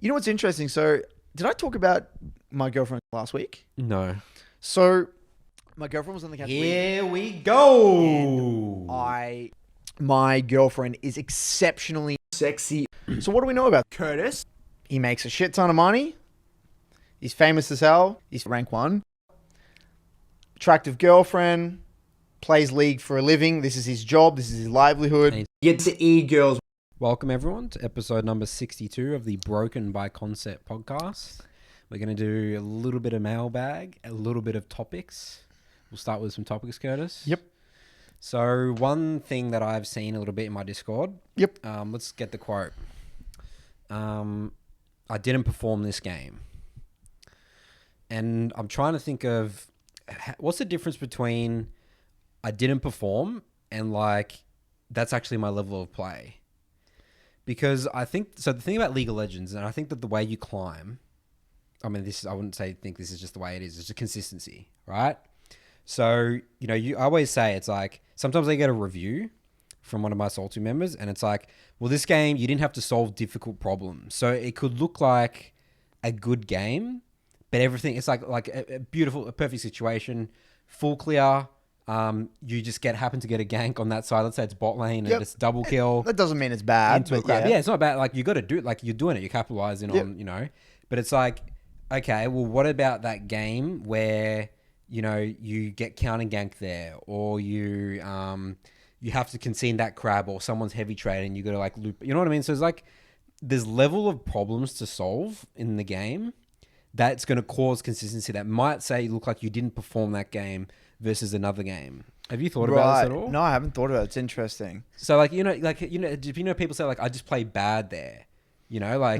You know what's interesting? So, did I talk about my girlfriend last week? No. So, my girlfriend was on the couch. Here we go. My girlfriend is exceptionally sexy. So, what do we know about Curtis? He makes a shit ton of money. He's famous as hell. He's rank 1. Attractive girlfriend. Plays League for a living. This is his job. This is his livelihood. And Gets to e-girls. Welcome everyone to episode number 62 of the Broken by Concept podcast. We're going to do a little bit of mailbag, a little bit of topics. We'll start with some topics, Curtis. Yep. So one thing that I've seen a little bit in my Discord. Yep. Let's get the quote. I didn't perform this game. And I'm trying to think of what's the difference between I didn't perform and like that's actually my level of play. Because I think, so the thing about League of Legends, and I think that the way you climb, I mean, I wouldn't think this is just the way it is. It's a consistency, right? So, I always say it's like, sometimes I get a review from one of my SoloQ members and it's like, well, this game, you didn't have to solve difficult problems. So it could look like a good game, but everything, it's like a perfect situation, full clear. You just happen to get a gank on that side. Let's say it's bot lane and it's double kill. That doesn't mean it's bad. But yeah, it's not bad. Like you got to do it. Like you're doing it. You're capitalizing on, but it's like, okay, well, what about that game where, you get count and gank there, or you have to concede that crab, or someone's heavy trade and you got to like loop, you know what I mean? So it's like, there's level of problems to solve in the game that's going to cause consistency that might look like you didn't perform that game versus another game. Have you thought about this at all? No, I haven't thought about it. It's interesting. So people say like, I just play bad there, I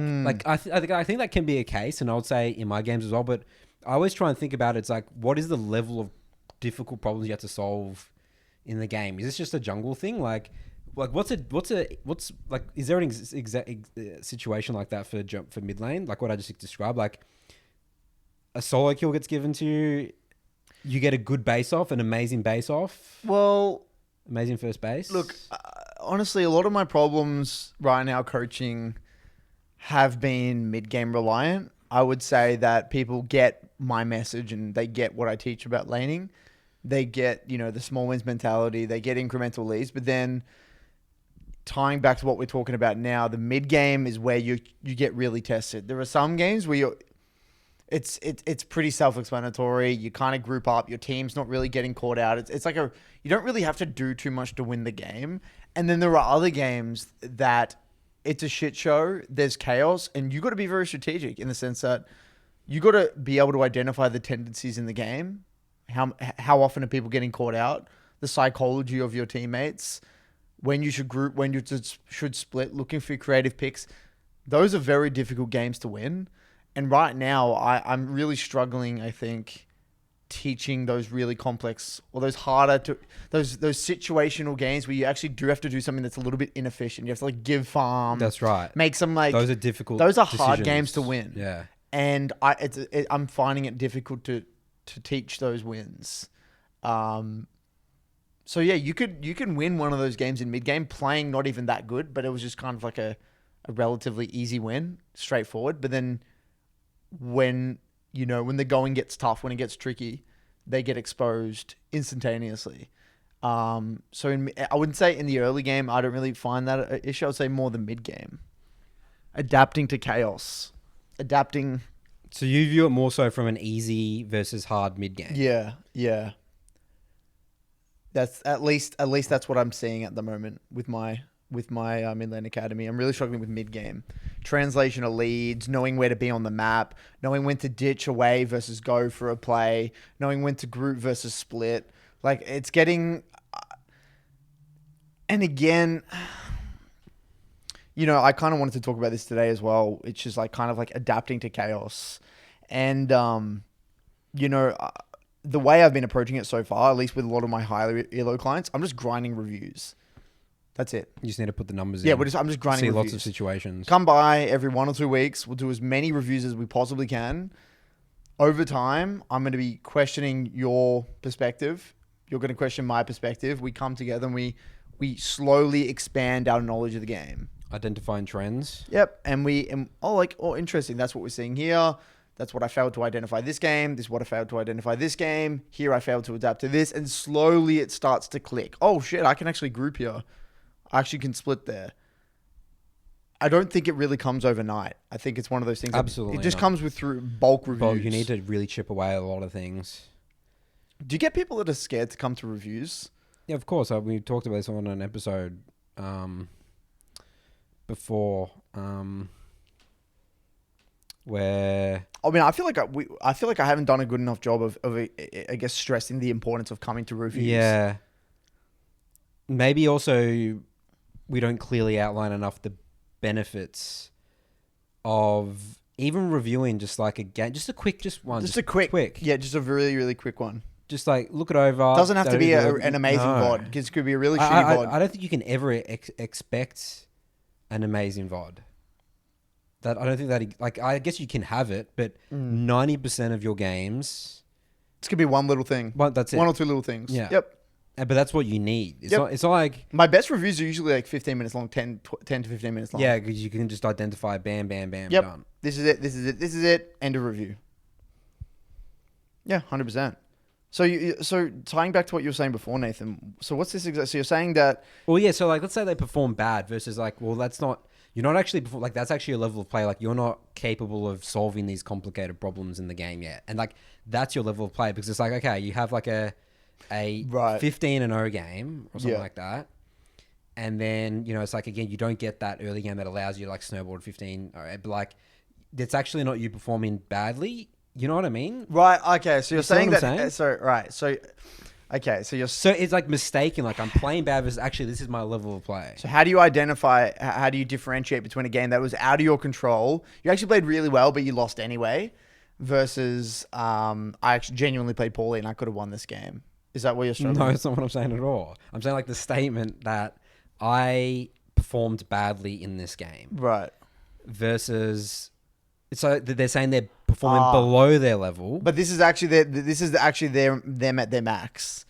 think that can be a case, and I would say in my games as well, but I always try and think about it. It's like, what is the level of difficult problems you have to solve in the game? Is this just a jungle thing? Like what's like, is there an exact situation like that for mid lane? Like what I just described, like a solo kill gets given to you, you get a good base off, an amazing base off. Well, amazing first base. Look, honestly, a lot of my problems right now coaching have been mid-game reliant. I would say that people get my message and they get what I teach about laning. They get, the small wins mentality. They get incremental leads. But then tying back to what we're talking about now, the mid-game is where you get really tested. There are some games where it's pretty self-explanatory. You kind of group up. Your team's not really getting caught out. It's like you don't really have to do too much to win the game. And then there are other games that it's a shit show. There's chaos, and you got to be very strategic in the sense that you got to be able to identify the tendencies in the game. How often are people getting caught out? The psychology of your teammates. When you should group, when you should split. Looking for creative picks. Those are very difficult games to win. And right now, I'm really struggling, I think, teaching those really complex or those harder those situational games where you actually do have to do something that's a little bit inefficient. You have to like give farm. That's right. Make some like those are difficult. Those are decisions. hard games to win. Yeah. And I'm finding it difficult to teach those wins. So yeah, you can win one of those games in mid game playing not even that good, but it was just kind of like a relatively easy win, straightforward. But then when the going gets tough, when it gets tricky, they get exposed instantaneously. So I wouldn't say in the early game, I don't really find that an issue. I would say more the mid game. Adapting to chaos. So you view it more so from an easy versus hard mid game. Yeah. That's at least that's what I'm seeing at the moment with my mid lane academy. I'm really struggling with mid game. Translation of leads, knowing where to be on the map, knowing when to ditch away versus go for a play, knowing when to group versus split. Like it's getting, and again, I kind of wanted to talk about this today as well. It's just like kind of like adapting to chaos, and the way I've been approaching it so far, at least with a lot of my higher elo clients, I'm just grinding reviews. That's it. You just need to put the numbers in. I'm just grinding reviews. Lots of situations. Come by every 1 or 2 weeks. We'll do as many reviews as we possibly can. Over time, I'm going to be questioning your perspective. You're going to question my perspective. We come together and we slowly expand our knowledge of the game. Identifying trends. Yep. And interesting. That's what we're seeing here. That's what I failed to identify this game. This is what I failed to identify this game. Here I failed to adapt to this. And slowly it starts to click. Oh shit, I can actually group here. I actually can split there. I don't think it really comes overnight. I think it's one of those things. Absolutely. It just comes through bulk reviews. Well, you need to really chip away at a lot of things. Do you get people that are scared to come to reviews? Yeah, of course. We talked about this on an episode before, where I mean, I feel like I haven't done a good enough job of I guess stressing the importance of coming to reviews. yeah, maybe also we don't clearly outline enough the benefits of even reviewing just like a game, just a quick Yeah, just a really, really quick one. Just like look it over. Doesn't have to be an amazing VOD, because it could be a really shitty VOD. I don't think you can ever expect an amazing VOD. That I don't think that like I guess you can have it, but 90% of your games, It's gonna be one little thing. that's it. One or two little things. Yeah. Yep. But that's what you need. It's Yep. not. It's not like My best reviews are usually like 15 minutes long, 10 to 15 minutes long. yeah, because you can just identify bam, bam, bam, Yep. done. This is it. This is it. This is it. End of review. Yeah, 100%. So tying back to what you were saying before, Nathan. So what's this exactly? So you're saying that Well, yeah. So like, let's say they perform bad versus like, well, that's not. You're not actually like that's actually a level of play. Like you're not capable of solving these complicated problems in the game yet, and like that's your level of play because it's like okay, you have like a Right. 15-0 game or something Yeah. like that, and then it's like again you don't get that early game that allows you to like snowball to 15. All right, but like it's actually not you performing badly. You know what I mean? right. Okay. So you're see saying what that. I'm saying? So right. So okay. So you're. So it's like mistaken. Like I'm playing bad versus actually this is my level of play. So how do you identify? How do you differentiate between a game that was out of your control? You actually played really well, but you lost anyway, versus I actually genuinely played poorly and I could have won this game. Is that what you're struggling No, with? it's not what I'm saying at all. I'm saying like the statement that I performed badly in this game Right. versus so they're saying they're performing below their level. But this is actually them at their max.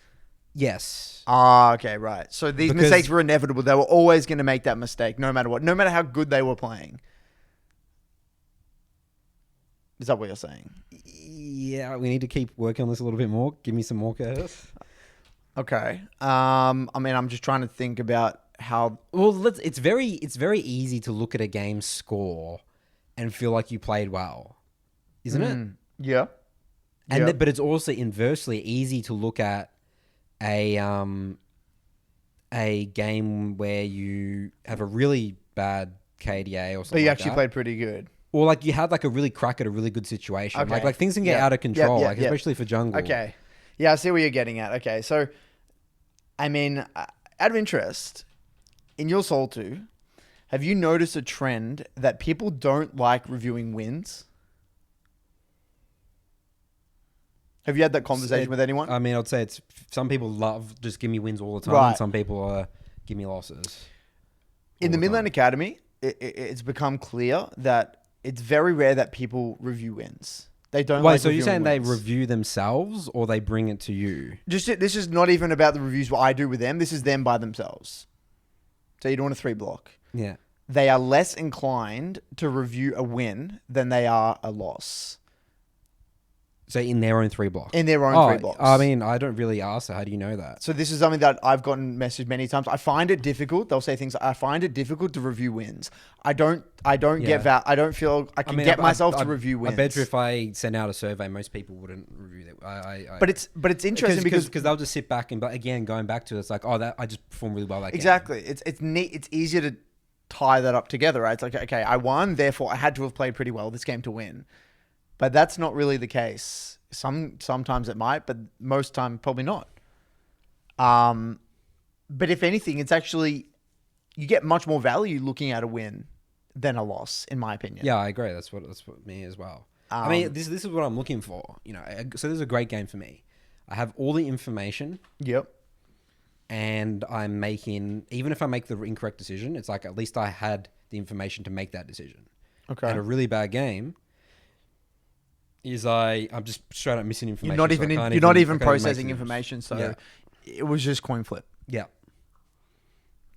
Yes. Okay, right. So these Because- mistakes were inevitable. They were always going to make that mistake, no matter what, no matter how good they were playing. Is that what you're saying? Yeah, we need to keep working on this a little bit more. Give me some more, Curtis. Okay. I mean, I'm just trying to think about how. Well, it's very easy to look at a game's score and feel like you played well, isn't it? Yeah. And Yeah. but it's also inversely easy to look at a game where you have a really bad KDA or something. But you like actually that. played pretty good. Or like you had like a really crack at a really good situation. Okay. Like things can get Yeah. out of control, Yeah, like yeah. especially for jungle. Okay. Yeah, I see where you're getting at. Okay, so, I mean, out of interest, in your SoloQ, have you noticed a trend that people don't like reviewing wins? Have you had that conversation with anyone? I mean, I'd say it's some people love just give me wins all the time, Right. and some people are give me losses. In the all the Midland time. Academy, it's become clear that it's very rare that people review wins. They don't Wait, like so you're saying reviewing they wins. review themselves or they bring it to you? This is not even about the reviews what I do with them. This is them by themselves. So you're doing a 3-block. Yeah. They are less inclined to review a win than they are a loss So in their own 3 blocks. in their own 3 blocks. I mean, I don't really ask. So how do you know that? So this is something that I've gotten messaged many times. I find it difficult. They'll say things. I find it difficult to review wins. I don't get that. I don't feel I can get myself to review wins. I bet you if I send out a survey, most people wouldn't review that. But it's interesting because they'll just sit back and, but again, going back to it, it's like, oh, that I just performed really well that game. exactly. It's neat. It's easier to tie that up together, right? It's like, okay, I won, therefore I had to have played pretty well this game to win. But that's not really the case. Sometimes it might, but most time probably not. But if anything, it's actually you get much more value looking at a win than a loss, in my opinion. Yeah, I agree. That's what me as well. I mean, this is what I'm looking for. So this is a great game for me. I have all the information. Yep. And I'm making, even if I make the incorrect decision, it's like at least I had the information to make that decision. Okay. And a really bad game is I'm just straight up missing information. You're not even processing information, so Yeah. it was just coin flip. Yeah.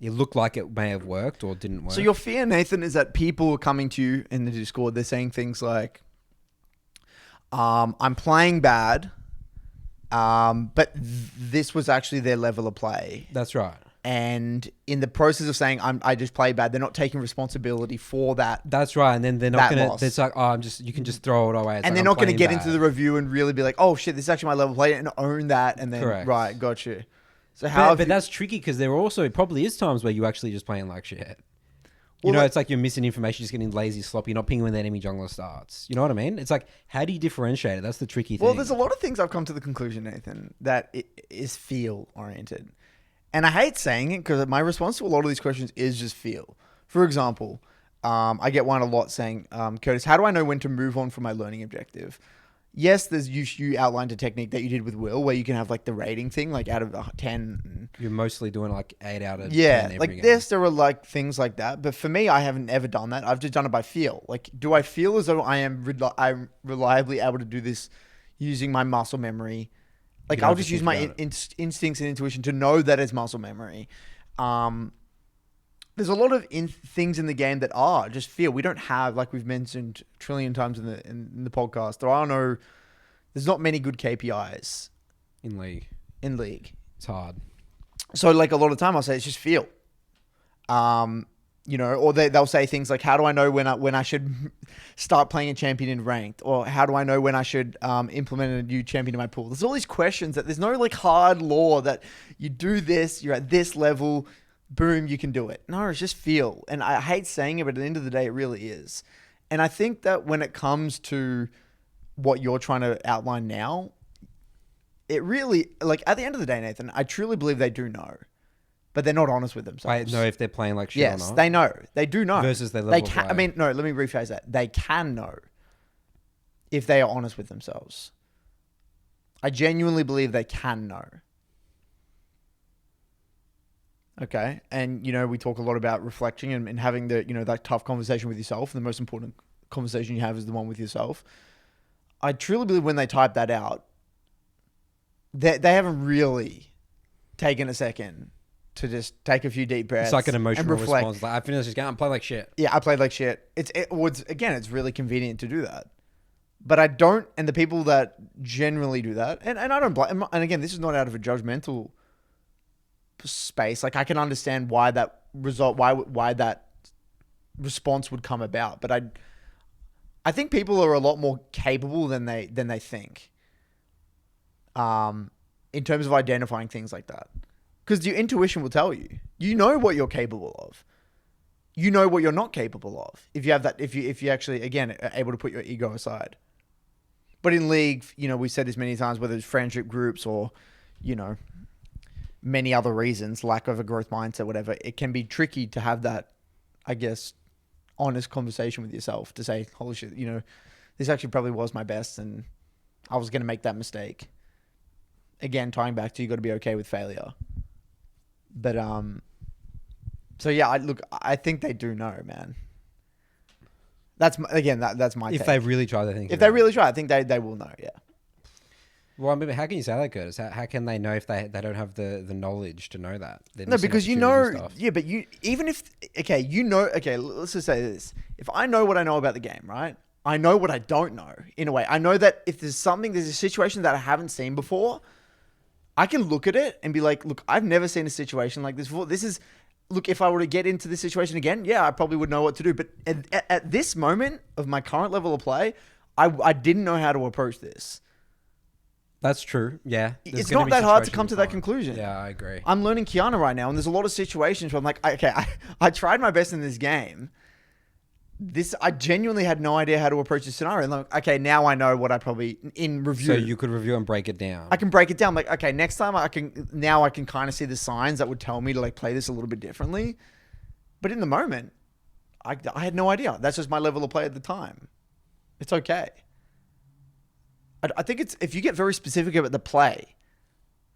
It looked like it may have worked or didn't work. So your fear, Nathan, is that people are coming to you in the Discord. They're saying things like, I'm playing bad, but this was actually their level of play. That's right. And in the process of saying I just play bad, they're not taking responsibility for that. That's right. And then they're not going to, it's like, you can just throw it away. It's and like, they're not going to get into the review and really be like, oh shit, this is actually my level of play, and own that. And then, correct. Right, got you. So how? But that's tricky because there also probably is times where you actually just playing like shit. You Well, know, like- it's like you're missing information, just getting lazy, sloppy, you're not pinging when the enemy jungler starts. You know what I mean? It's like, how do you differentiate it? That's the tricky thing. Well, there's a lot of things I've come to the conclusion, Nathan, that it is feel oriented. And I hate saying it because my response to a lot of these questions is just feel. For example, I get one a lot saying, Curtis, how do I know when to move on from my learning objective? Yes, there's you outlined a technique that you did with Will where you can have like the rating thing, like out of 10. You're mostly doing like 8 out of 10 every like game. there are like things like that. But for me, I haven't ever done that. I've just done it by feel. Like, do I feel as though I'm reliably able to do this using my muscle memory? Like, I'll just use my instincts and intuition to know that it's muscle memory. There's a lot of things in the game that are just feel. We don't have, like we've mentioned a trillion times in the podcast, there's not many good KPIs in League. It's hard. So like a lot of the time I'll say it's just feel. You know, or they'll say things like, how do I know when I should start playing a champion in ranked? Or how do I know when I should implement a new champion in my pool? There's all these questions that there's no like hard law that you do this, you're at this level, boom, you can do it. No, it's just feel. And I hate saying it, but at the end of the day, it really is. And I think that when it comes to what you're trying to outline now, it really, like at the end of the day, Nathan, I truly believe they do know. But they're not honest with themselves. I know if they're playing like shit or not. Yes, they know. They do know. Versus their level of play. I mean, no, let me rephrase that. They can know if they are honest with themselves. I genuinely believe they can know. Okay. And, you know, we talk a lot about reflecting and having the, you know, that tough conversation with yourself. The most important conversation you have is the one with yourself. I truly believe when they type that out, they haven't really taken a second to just take a few deep breaths. It's like an emotional reflect. response. Like, I finished this game, I'm playing like shit. Yeah, I played like shit. It's really convenient to do that. But I don't, and the people that generally do that, and I don't blame, and again, this is not out of a judgmental space. Like, I can understand why that why that response would come about. But I think people are a lot more capable than they think. In terms of identifying things like that. Because your intuition will tell you. You know what you're capable of. You know what you're not capable of. If you have that, if you actually, again, are able to put your ego aside. But in League, you know, we've said this many times, whether it's friendship groups or, you know, many other reasons, lack of a growth mindset, whatever, it can be tricky to have that, I guess, honest conversation with yourself to say, holy shit, you know, this actually probably was my best and I was going to make that mistake. Again, tying back to you got to be okay with failure. But, so yeah, I think they do know, man. That's my If take. they really try, If they really try, I think they will know, yeah. Well, I mean, how can you say that, Curtis? How can they know if they don't have the knowledge to know that? No, because you know, yeah, but let's just say this. If I know what I know about the game, right? I know what I don't know, in a way. I know that if there's a situation that I haven't seen before, I can look at it and be like, look, I've never seen a situation like this before. Look, if I were to get into this situation again, yeah, I probably would know what to do. But at this moment of my current level of play, I didn't know how to approach this. That's true. Yeah. It's not that hard to come to that conclusion. Yeah, I agree. I'm learning Kiana right now, and there's a lot of situations where I'm like, okay, I tried my best in this game. I genuinely had no idea how to approach this scenario. And like, okay, now I know what I probably, in review. So you could review and break it down. I can break it down. Like, okay, next time I can kind of see the signs that would tell me to like play this a little bit differently. But in the moment, I had no idea. That's just my level of play at the time. It's okay. I think if you get very specific about the play,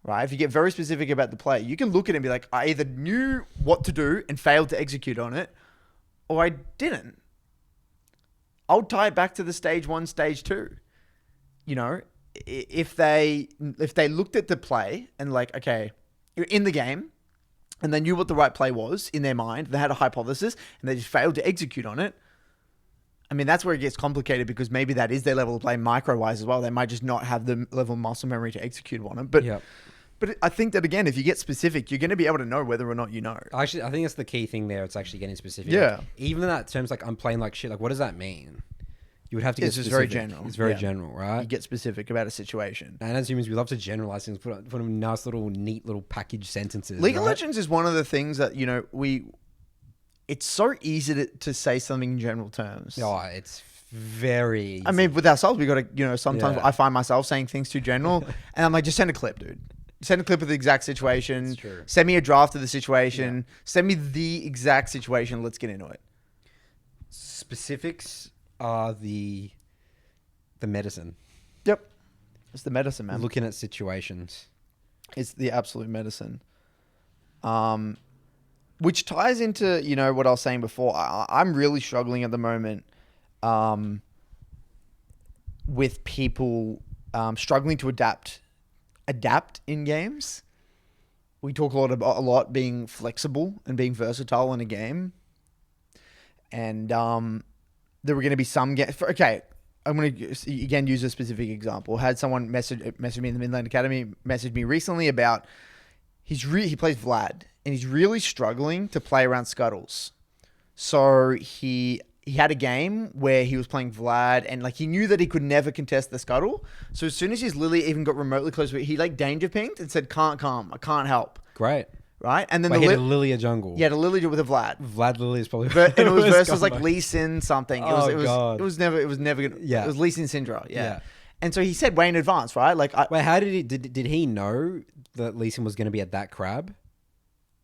right? If you get very specific about the play, you can look at it and be like, I either knew what to do and failed to execute on it, or I didn't. I'll tie it back to the stage 1, stage 2. You know, if they looked at the play and like, okay, you're in the game, and they knew what the right play was in their mind. They had a hypothesis and they just failed to execute on it. I mean, that's where it gets complicated because maybe that is their level of play micro-wise as well. They might just not have the level of muscle memory to execute on it. But I think that, again, if you get specific, you're going to be able to know whether or not you know. Actually, I think that's the key thing there. It's actually getting specific. Yeah. Like, even in that terms, like, I'm playing like shit, like, what does that mean? You would have to get specific. It's just very general. It's very general, right? You get specific about a situation. And as humans, we love to generalize things, put them in nice little, neat little package sentences. League of Legends is one of the things that, you know, it's so easy to say something in general terms. Oh, it's very easy. I mean, with ourselves, we got to, you know, sometimes I find myself saying things too general and I'm like, just send a clip, dude. Send a clip of the exact situation. That's true. Send me a draft of the situation. Yeah. Send me the exact situation. Let's get into it. Specifics are the medicine. Yep. It's the medicine, man. Looking at situations. It's the absolute medicine. Which ties into, you know, what I was saying before. I'm really struggling at the moment with people struggling to adapt in games. We talk a lot being flexible and being versatile in a game. And there were going to be some games. Okay, I'm going to again use a specific example. Had someone message me in the Midland Academy, messaged me recently about he plays Vlad and he's really struggling to play around scuttles. So he had a game where he was playing Vlad and like he knew that he could never contest the scuttle. So as soon as his Lily even got remotely close to it, he like danger pinged and said, "Can't come, I can't help." Great. Right? And then he had a Lily a jungle. Yeah, the Lily with a Vlad. Vlad Lily is probably and it was versus like Lee Sin something. God. It was never good. Yeah. It was Lee Sin Syndra. Yeah. And so he said way in advance, right? Like wait, how did he know that Lee Sin was going to be at that crab?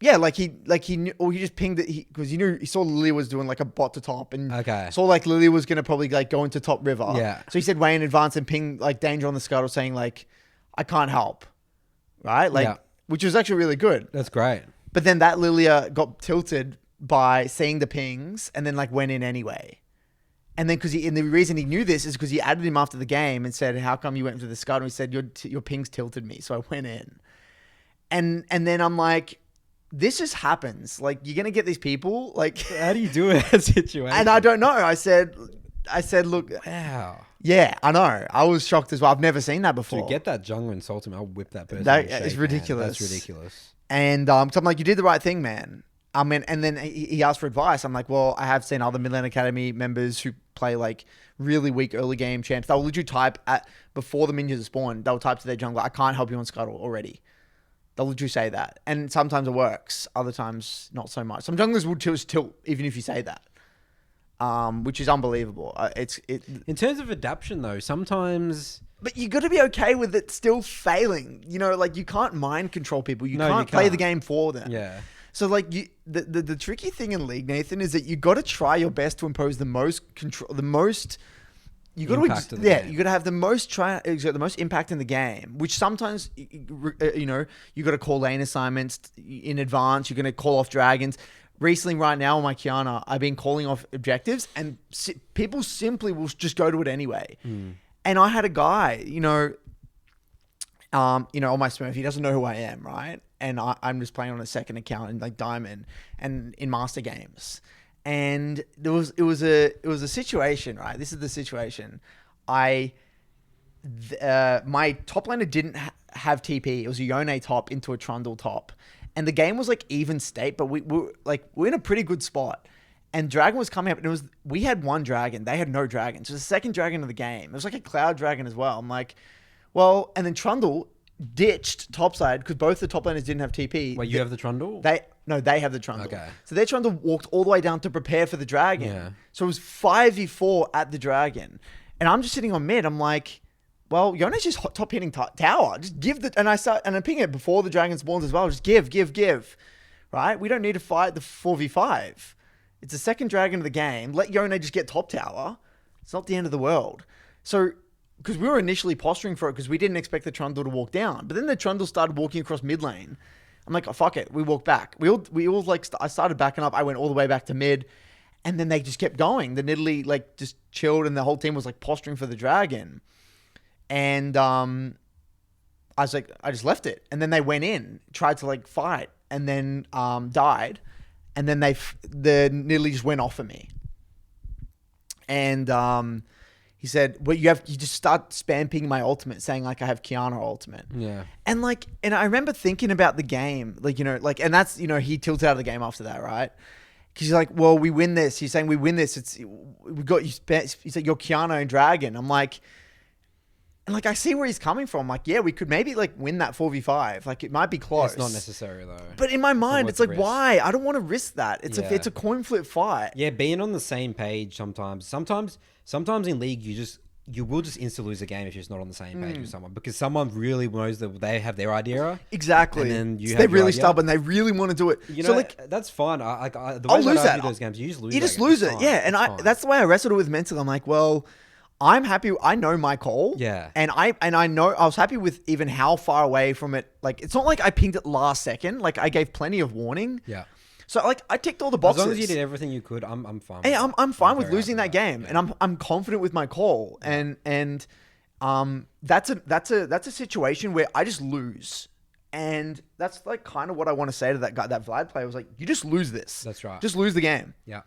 Yeah, like he knew, or he just pinged it because he saw Lily was doing like a bot to top and saw like Lily was going to probably like go into top river. Yeah. So he said way in advance and pinged like danger on the scuttle saying like, "I can't help." Right? Like, which was actually really good. That's great. But then that Lilia got tilted by seeing the pings and then like went in anyway. And then the reason he knew this is because he added him after the game and said, "How come you went into the scuttle?" And he said, your pings tilted me. So I went in. And then I'm like, this just happens. Like, you're going to get these people. Like, how do you do it in that situation? And I don't know. I said, look. Wow. Yeah, I know. I was shocked as well. I've never seen that before. To get that jungle and insult him, I'll whip that person. It's ridiculous. That's ridiculous. And so I'm like, you did the right thing, man. I mean, and then he asked for advice. I'm like, well, I have seen other Midland Academy members who play like really weak early game champs. They'll literally type before the minions spawn. They'll type to their jungler, "I can't help you on scuttle already." They'll literally say that. And sometimes it works. Other times, not so much. Some junglers will just tilt even if you say that, which is unbelievable. In terms of adaptation, though, sometimes... But you got to be okay with it still failing. You know, like you can't mind control people. You can't play the game for them. Yeah. So like the tricky thing in League, Nathan, is that you got to try your best to impose the most control, the most... You got to you got to have the most the most impact in the game, which sometimes you know you got to call lane assignments in advance. You're going to call off dragons. Recently, right now on my Kiana, I've been calling off objectives, and people simply will just go to it anyway. And I had a guy, you know, on my Smurf, he doesn't know who I am, right? And I'm just playing on a second account in like Diamond and in Master Games. And it was a situation, right? This is the situation. My top laner didn't have TP. It was a Yone top into a Trundle top. And the game was like even state, but we're in a pretty good spot. And Dragon was coming up, and we had one dragon. They had no dragon. So the second dragon of the game. It was like a Cloud Dragon as well. I'm like, well, and then Trundle ditched topside because both the top laners didn't have TP. Wait, you have the Trundle? They have the Trundle. Okay. So their Trundle walked all the way down to prepare for the dragon. Yeah. So it was 5v4 at the dragon. And I'm just sitting on mid. I'm like, well, Yone's just top hitting tower. Just give and I'm pinging it before the dragon spawns as well. Just give. Right? We don't need to fight the 4v5. It's the second dragon of the game. Let Yone just get top tower. It's not the end of the world. So, because we were initially posturing for it because we didn't expect the Trundle to walk down. But then the Trundle started walking across mid lane. I'm like, oh, fuck it. We walked back. We all like, I started backing up. I went all the way back to mid. And then they just kept going. The Nidalee like just chilled and the whole team was like posturing for the dragon. And I was like, I just left it. And then they went in, tried to like fight. and then died, and then they nearly just went off of me. And he said, "Well, you just start spam pinging my ultimate, saying like I have Kiana ultimate." Yeah. And I remember thinking about the game, and that's, he tilted out of the game after that, right? Because he's like, "Well, we win this." He's saying, "We win this. We got you." He said, "You're Kiana and Dragon." I'm like, and I see where he's coming from. Like, yeah, we could maybe win that 4v5. Like, it might be close. It's not necessary though. But in my mind, it's like, why? I don't want to risk that. It's Yeah. it's a coin flip fight. Yeah, being on the same page sometimes in League you will just insta lose a game if you're just not on the same page with someone, because someone really knows that they have their idea. Exactly. And then they're really stubborn. They really want to do it. That's fine. The way I'll lose that I that. do those games, you just lose. You just lose it. Yeah, and that's the way I wrestled it with mental. I'm like, well, I'm happy. I know my call. Yeah. And I know I was happy with even how far away from it. Like, it's not like I pinged it last second. Like, I gave plenty of warning. Yeah. So I ticked all the boxes. As long as you did everything you could, I'm fine. Hey, I'm fine with losing that game. game, and I'm confident with my call, and that's a situation where I just lose, and that's kind of what I want to say to that guy, that Vlad player. Was like, you just lose this. That's right. Just lose the game. Yeah.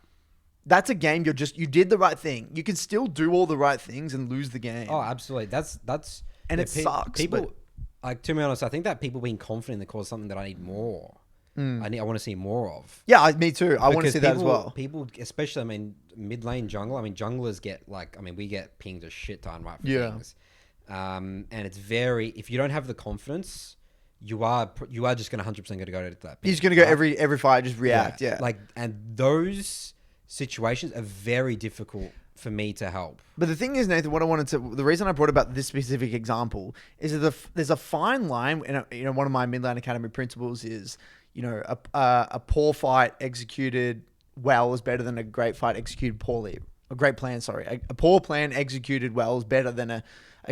That's a game you did the right thing. You can still do all the right things and lose the game. Oh, absolutely. That's and it sucks. People, to be honest, I think that people being confident in the call is something that I need more. I want to see more of. Yeah, me too. I want to see that as well. People, especially, mid lane jungle. junglers get we get pinged a shit ton, right? For things. And it's if you don't have the confidence, you are just going to 100% going to go to that ping. He's going to go every fight, just react. Yeah. And those situations are very difficult for me to help. But the thing is, Nathan, the reason I brought about this specific example is that there's a fine line. And one of my mid lane academy principles is, a poor fight executed well is better than a great fight executed poorly. A great plan, sorry. A poor plan executed well is better than a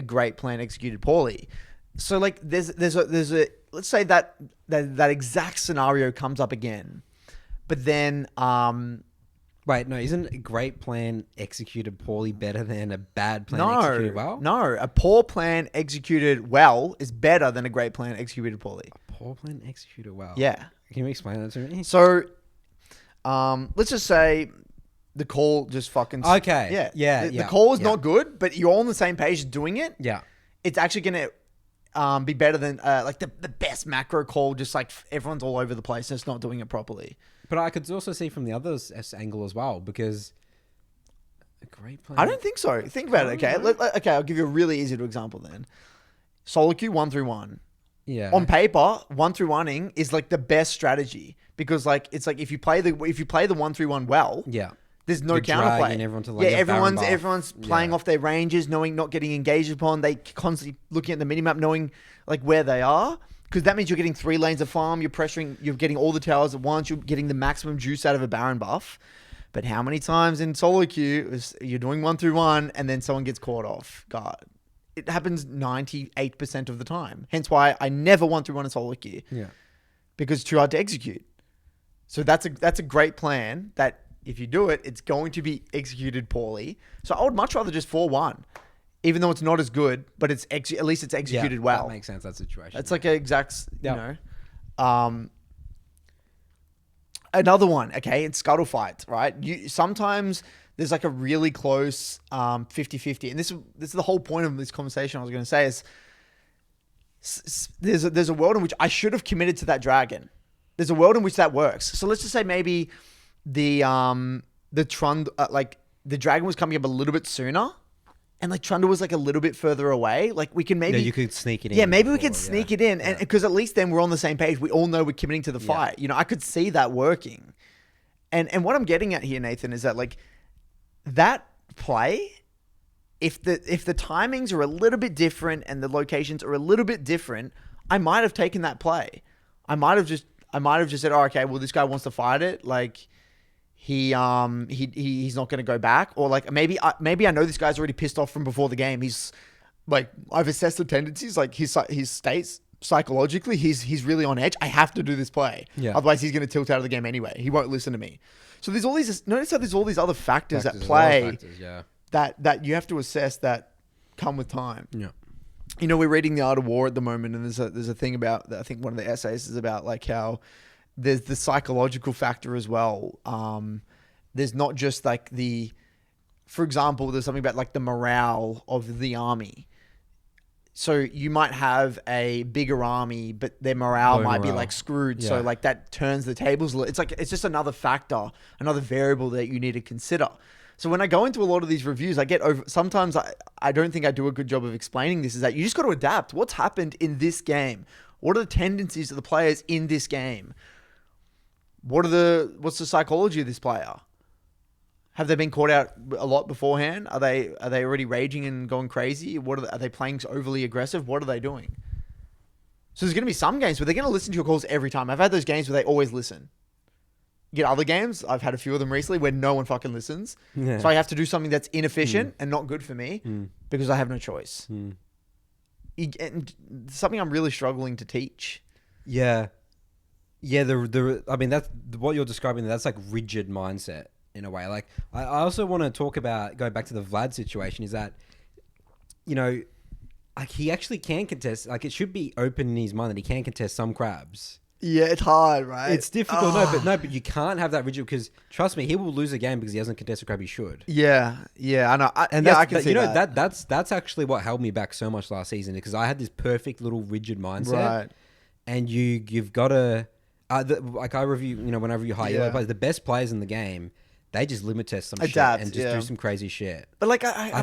great plan executed poorly. So there's a let's say that exact scenario comes up again, but then wait, no, isn't a great plan executed poorly better than a bad plan executed well? No, a poor plan executed well is better than a great plan executed poorly. A poor plan executed well? Yeah. Can you explain that to me? So, let's just say the call just fucking... Okay. Yeah. The call is not good, but you're all on the same page doing it. Yeah. It's actually going to be better than the best macro call, just everyone's all over the place and it's not doing it properly. But I could also see from the other angle as well, because a great plan... I don't think so. Think about it, okay? Okay, I'll give you a really easy example then. SoloQ 1-3-1. Yeah. On paper, 1-3-1ing is the best strategy, because if you play the 1-3-1 well, yeah, there's no You're counterplay. dragging everyone to lane, everyone's playing off their ranges, knowing not getting engaged upon. They constantly looking at the minimap, knowing where they are, because that means you're getting 3 lanes of farm. You're pressuring. You're getting all the towers at once. You're getting the maximum juice out of a Baron buff. But how many times in SoloQ you're doing 1-3-1 and then someone gets caught off guard? It happens 98% of the time. Hence why I never 1-3-1 in SoloQ. Yeah. Because it's too hard to execute. So that's a great plan that if you do it, it's going to be executed poorly. So I would much rather just 4-1, even though it's not as good, but it's at least it's executed well. That makes sense, that situation. It's an exact, another one, okay, it's scuttle fights, right? Sometimes there's a really close 50-50. And this is the whole point of this conversation I was going to say is there's a world in which I should have committed to that dragon. There's a world in which that works. So let's just say maybe the dragon was coming up a little bit sooner, and Trundle was a little bit further away. We can maybe... Yeah, you could sneak it in. Yeah, maybe we could sneak it in. And because at least then we're on the same page. We all know we're committing to the fight. I could see that working. And what I'm getting at here, Nathan, is that that play, if the timings are a little bit different and the locations are a little bit different, I might have taken that play. I might have just said, oh, okay, well, this guy wants to fight it. He's not going to go back. Or maybe I know this guy's already pissed off from before the game. He's I've assessed the tendencies, his states psychologically. He's really on edge. I have to do this play. Yeah. Otherwise he's going to tilt out of the game anyway. He won't listen to me. So there's notice how there's all these other factors at play that you have to assess that come with time. Yeah. We're reading The Art of War at the moment, and there's a thing about, I think one of the essays is about how there's the psychological factor as well. There's not just like for example, there's something about like the morale of the army. So you might have a bigger army, but their morale might be like screwed. Yeah. So like that turns the tables. It's just another factor, another variable that you need to consider. So when I go into a lot of these reviews, sometimes I don't think I do a good job of explaining this, is that you just got to adapt. What's happened in this game? What are the tendencies of the players in this game? What's the psychology of this player? Have they been caught out a lot beforehand? Are they already raging and going crazy? Are they playing overly aggressive? What are they doing? So there's going to be some games where they're going to listen to your calls every time. I've had those games where they always listen. You get other games, I've had a few of them recently where no one fucking listens. Yeah. So I have to do something that's inefficient and not good for me because I have no choice. And something I'm really struggling to teach. Yeah. Yeah, I mean, that's what you're describing. That's like rigid mindset in a way. Like, I also want to talk about, going back to the Vlad situation, is that, you know, like he actually can contest, like it should be open in his mind that he can contest some crabs. Yeah, it's hard, right? It's difficult. But you can't have that rigid, because trust me, he will lose a game because he hasn't contested a crab he should. Yeah, I know. I can see that. That's actually what held me back so much last season, because I had this perfect little rigid mindset, right? And you've got to, like I review, you know, when I review high elo players, the best players in the game, they just limit test some shit and just do some crazy shit. But like, I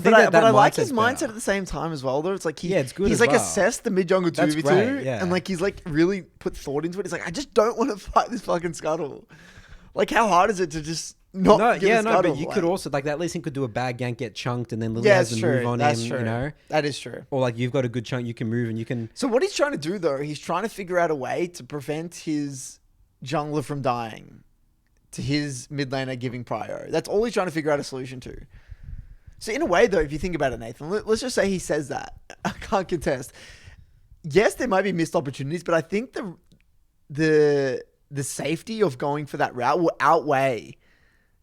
like his mindset at the same time as well, though. It's like it's good. He's like assessed the mid jungle 2v2, and like he's like really put thought into it. He's like, I just don't want to fight this fucking scuttle. Like, how hard is it to just not get a scuttle? But you could also, like, that Lee Sin could do a bad gank, get chunked, and then Lily has to move on him. True. You know, that is true. Or like, you've got a good chunk, you can move and you can. So what he's trying to do though, he's trying to figure out a way to prevent his jungler from dying to his mid laner giving prio. That's all he's trying to figure out a solution to. So in a way though, if you think about it, Nathan, let's just say he says that. I can't contest. Yes, there might be missed opportunities, but I think the safety of going for that route will outweigh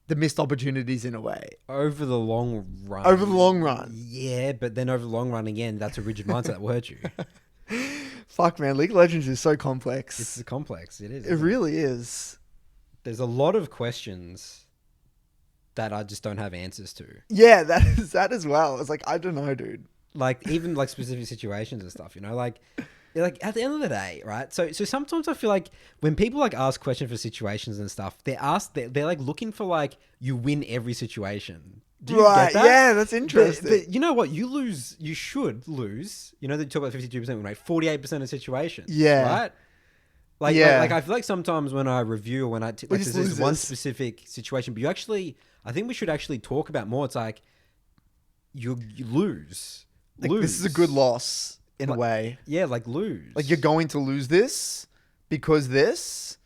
the missed opportunities in a way. Over the long run. Yeah, but then over the long run again, that's a rigid mindset that will hurt you. Fuck, man. League of Legends is so complex. It's complex. It is. It really is. There's a lot of questions that I just don't have answers to. Yeah, that is that as well. It's like, I don't know, dude. Like, even like specific situations and stuff, you know, like at the end of the day, right? So sometimes I feel like when people like ask questions for situations and stuff, they're like looking for like, you win every situation. Do you get that? Yeah, that's interesting. But you know what? You should lose. You know, they talk about 52% win rate, 48% of situations. Yeah. Right? Like I feel like sometimes when I review, or when I there's one specific situation, but I think we should actually talk about more. It's like you lose. Like, this is a good loss in a way. Yeah, like lose. Like, you're going to lose this because this,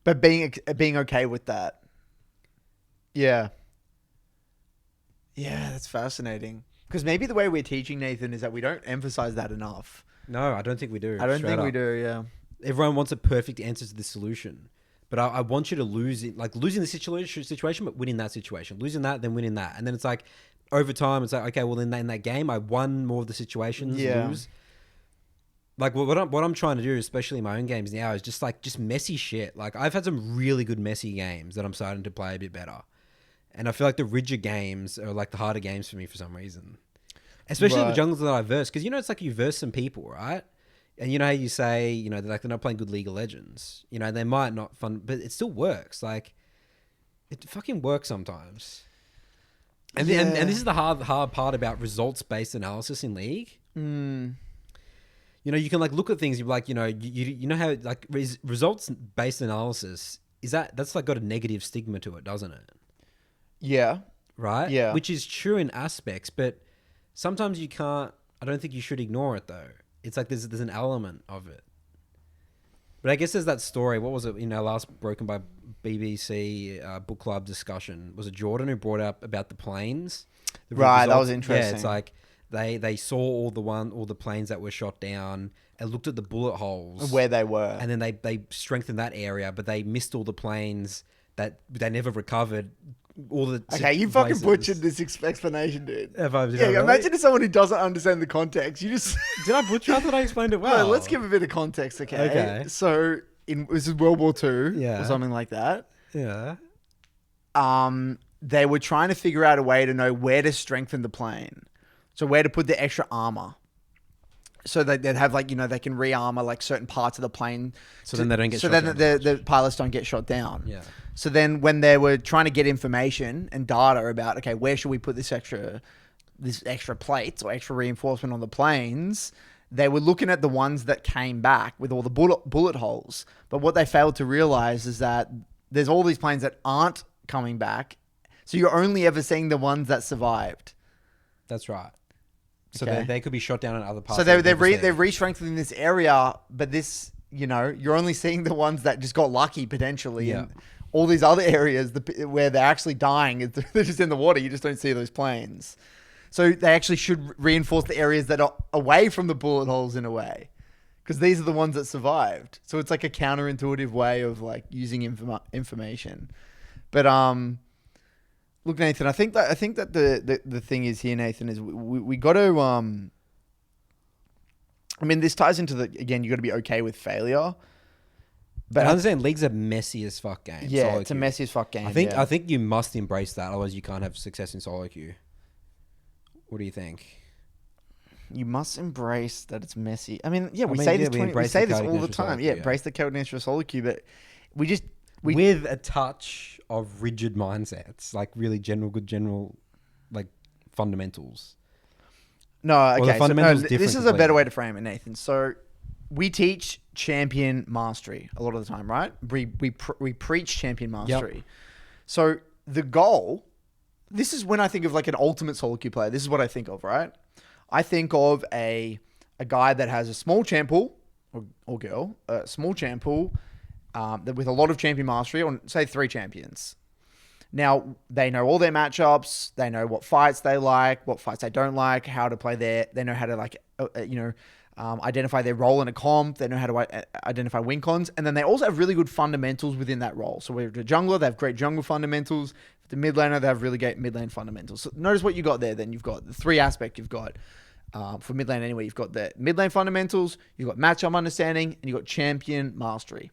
but being okay with that. Yeah. Yeah, that's fascinating. Because maybe the way we're teaching, Nathan, is that we don't emphasize that enough. No, I don't think we do. I don't think we do, yeah. Everyone wants a perfect answer to the solution. But I want you to lose it, like losing the situation, but winning that situation. Losing that, then winning that. And then it's like, over time, it's like, okay, well, in that game, I won more of the situations, lose. Like, what I'm trying to do, especially in my own games now, is just messy shit. Like, I've had some really good messy games that I'm starting to play a bit better. And I feel like the rigid games are like the harder games for me for some reason. Especially the jungles that I verse. Because, you know, it's like you verse some people, right? And you know how you say, you know, they're not playing good League of Legends. You know, they might not fun, but it still works. Like, it fucking works sometimes. And this is the hard part about results-based analysis in League. Mm. You know, you can like look at things. You're like, you know, you know how like results-based analysis that's like got a negative stigma to it, doesn't it? Yeah. Right. Yeah. Which is true in aspects, but sometimes you can't. I don't think you should ignore it though. It's like there's an element of it. But I guess there's that story. What was it in our last Broken by BBC book club discussion? Was it Jordan who brought up about the planes? Right, that was interesting. Yeah, it's like they saw all the planes that were shot down and looked at the bullet holes where they were, and then they strengthened that area, but they missed all the planes that they never recovered. All the you fucking butchered this explanation, dude. Really? Imagine if someone who doesn't understand the context. You just did I butcher? I thought I explained it well. No, let's give a bit of context, okay? So this is World War II Yeah. or something like that. Yeah. They were trying to figure out a way to know where to strengthen the plane. So where to put the extra armor. So they'd have like, they can re-armor like certain parts of the plane. So then they don't get so shot then down the pilots don't get shot down. Yeah. So then when they were trying to get information and data about, okay, where should we put this extra plates or extra reinforcement on the planes, they were looking at the ones that came back with all the bullet holes. But what they failed to realize is that there's all these planes that aren't coming back. So you're only ever seeing the ones that survived. That's right. So Okay. they could be shot down in other parts. So they're re-strengthening this area, but this, you're only seeing the ones that just got lucky potentially. Yeah. And all these other areas where they're actually dying, they're just in the water. You just don't see those planes. So they actually should reinforce the areas that are away from the bullet holes in a way, because these are the ones that survived. So it's like a counterintuitive way of like using information. But look, Nathan, I think that the thing is here, Nathan, is we got to I mean, this ties into again, you got to be okay with failure. But I understand league's a messy as fuck game. Yeah, Solo it's a queue. messy as fuck game. I think you must embrace that, otherwise you can't have success in solo queue. What do you think? You must embrace that it's messy. I mean, we we say this embrace all the the chaotic time. nature Yeah, of embrace the chaotic nature of solo queue, but we with a touch of rigid mindsets, like really general like fundamentals. No, okay. the fundamentals this different is a better completely. way to frame it, Nathan. So we teach champion mastery a lot of the time, right? We preach champion mastery. So the goal, this is when I think of like an ultimate solo queue player. This is what I think of, right? I think of a guy that has a small champ pool, or girl, a small champ pool with a lot of champion mastery, on say 3 champions. Now, they know all their matchups. They know what fights they like, what fights they don't like, how to play they know how to like, identify their role in a comp. They know how to identify win cons. And then they also have really good fundamentals within that role. So with the jungler, they have great jungle fundamentals. The mid laner, they have really great mid lane fundamentals. So notice what you got there. Then you've got the 3 aspect you've got. For mid lane anyway, you've got the mid lane fundamentals, you've got matchup understanding, and you've got champion mastery.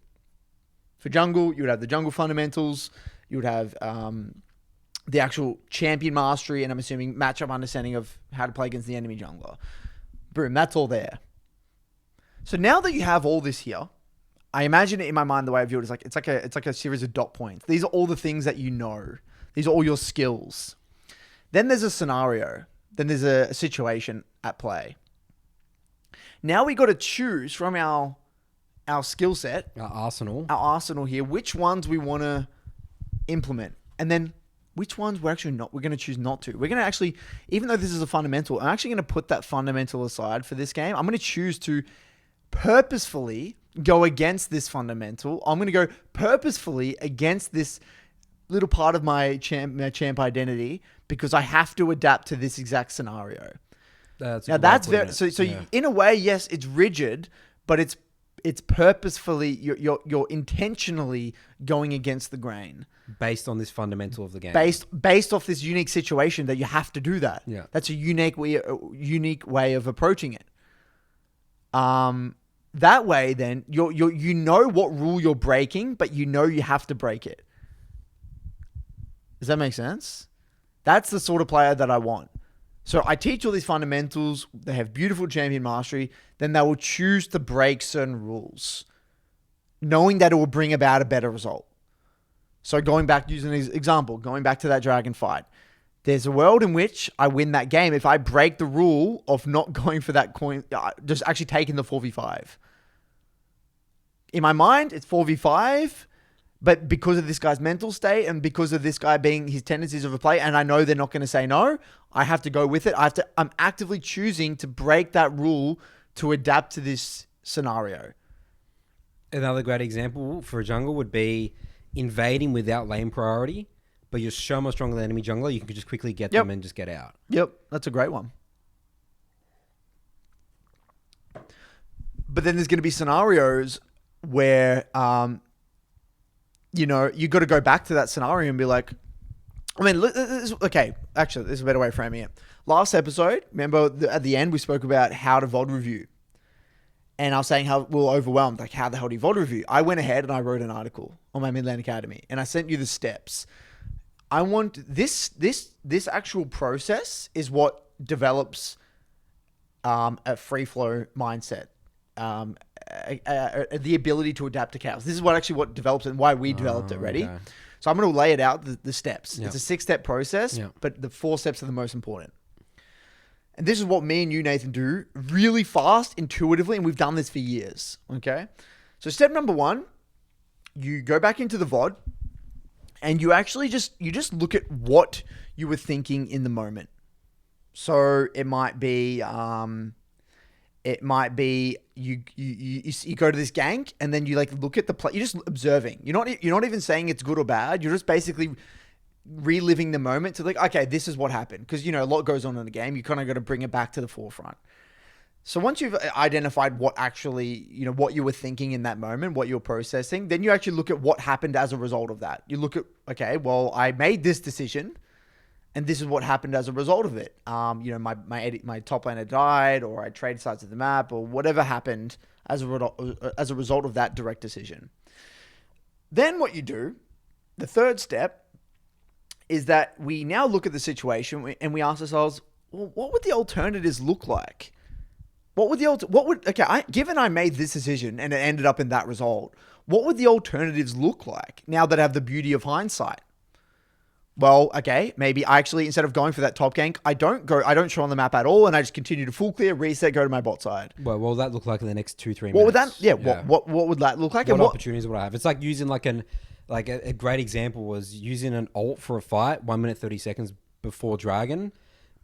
For jungle, you would have the jungle fundamentals. You would have the actual champion mastery, and I'm assuming matchup understanding of how to play against the enemy jungler. Boom, that's all there. So now that you have all this here, I imagine it in my mind the way I view it is like it's like a series of dot points. These are all the things that you know. These are all your skills. Then there's a scenario. Then there's a situation at play. Now we got to choose from our skill set, Our arsenal here, which ones we want to implement, and then which ones we're going to choose not to. We're going to actually, even though this is a fundamental, I'm actually going to put that fundamental aside for this game. I'm going to choose to purposefully go against this fundamental. I'm going to go purposefully against this little part of my champ identity because I have to adapt to this exact scenario. That's very so. Yeah. In a way, yes, it's rigid, but it's purposefully you're intentionally going against the grain based on this fundamental of the game. based off this unique situation that you have to do that. Yeah. That's a unique way of approaching it. That way, then you know what rule you're breaking, but you know you have to break it. Does that make sense? That's the sort of player that I want. So I teach all these fundamentals. They have beautiful champion mastery. Then they will choose to break certain rules, knowing that it will bring about a better result. So going back, using an example, going back to that dragon fight, there's a world in which I win that game if I break the rule of not going for that coin, just actually taking the 4v5. In my mind, it's 4v5, but because of this guy's mental state and because of this guy being his tendencies of a play, and I know they're not going to say no, I have to go with it. I'm actively choosing to break that rule to adapt to this scenario. Another great example for a jungle would be invading without lane priority, but you're so much stronger than enemy jungler, you can just quickly get them and just get out. Yep, that's a great one. But then there's going to be scenarios where, you got to go back to that scenario and be like, okay, actually, this is a better way of framing it. Last episode, remember at the end, we spoke about how to VOD review. and I was saying how we were overwhelmed. Like, how the hell do you VOD review? I went ahead and I wrote an article on my Midland Academy, and I sent you the steps. I want this actual process is what develops a free flow mindset, the ability to adapt to chaos. This is what develops it and why we developed it. Ready? Okay. So I'm going to lay it out, the steps. Yep. It's a 6-step process, but the 4 steps are the most important. And this is what me and you, Nathan, do really fast, intuitively, and we've done this for years, okay? So step number 1, you go back into the VOD, and you actually just look at what you were thinking in the moment. So it might be you go to this gank, and then you like look at the play. You're just observing. You're not even saying it's good or bad. You're just basically reliving the moment to like, okay, this is what happened. Because, a lot goes on in the game. You kind of got to bring it back to the forefront. So once you've identified what actually, what you were thinking in that moment, what you were processing, then you actually look at what happened as a result of that. You look at, okay, well, I made this decision and this is what happened as a result of it. My top laner died, or I traded sides of the map, or whatever happened as a result of that direct decision. Then what you do, the third step, is that we now look at the situation and we ask ourselves, well, what would the alternatives look like? Given I made this decision and it ended up in that result, what would the alternatives look like now that I have the beauty of hindsight? Well, okay, maybe I actually, instead of going for that top gank, I don't show on the map at all, and I just continue to full clear, reset, go to my bot side. Well, what would that look like in the next 2-3 minutes? What would that? Yeah. What would that look like? What opportunities would I have? It's like using a great example was using an ult for a fight 1 minute 30 seconds before dragon,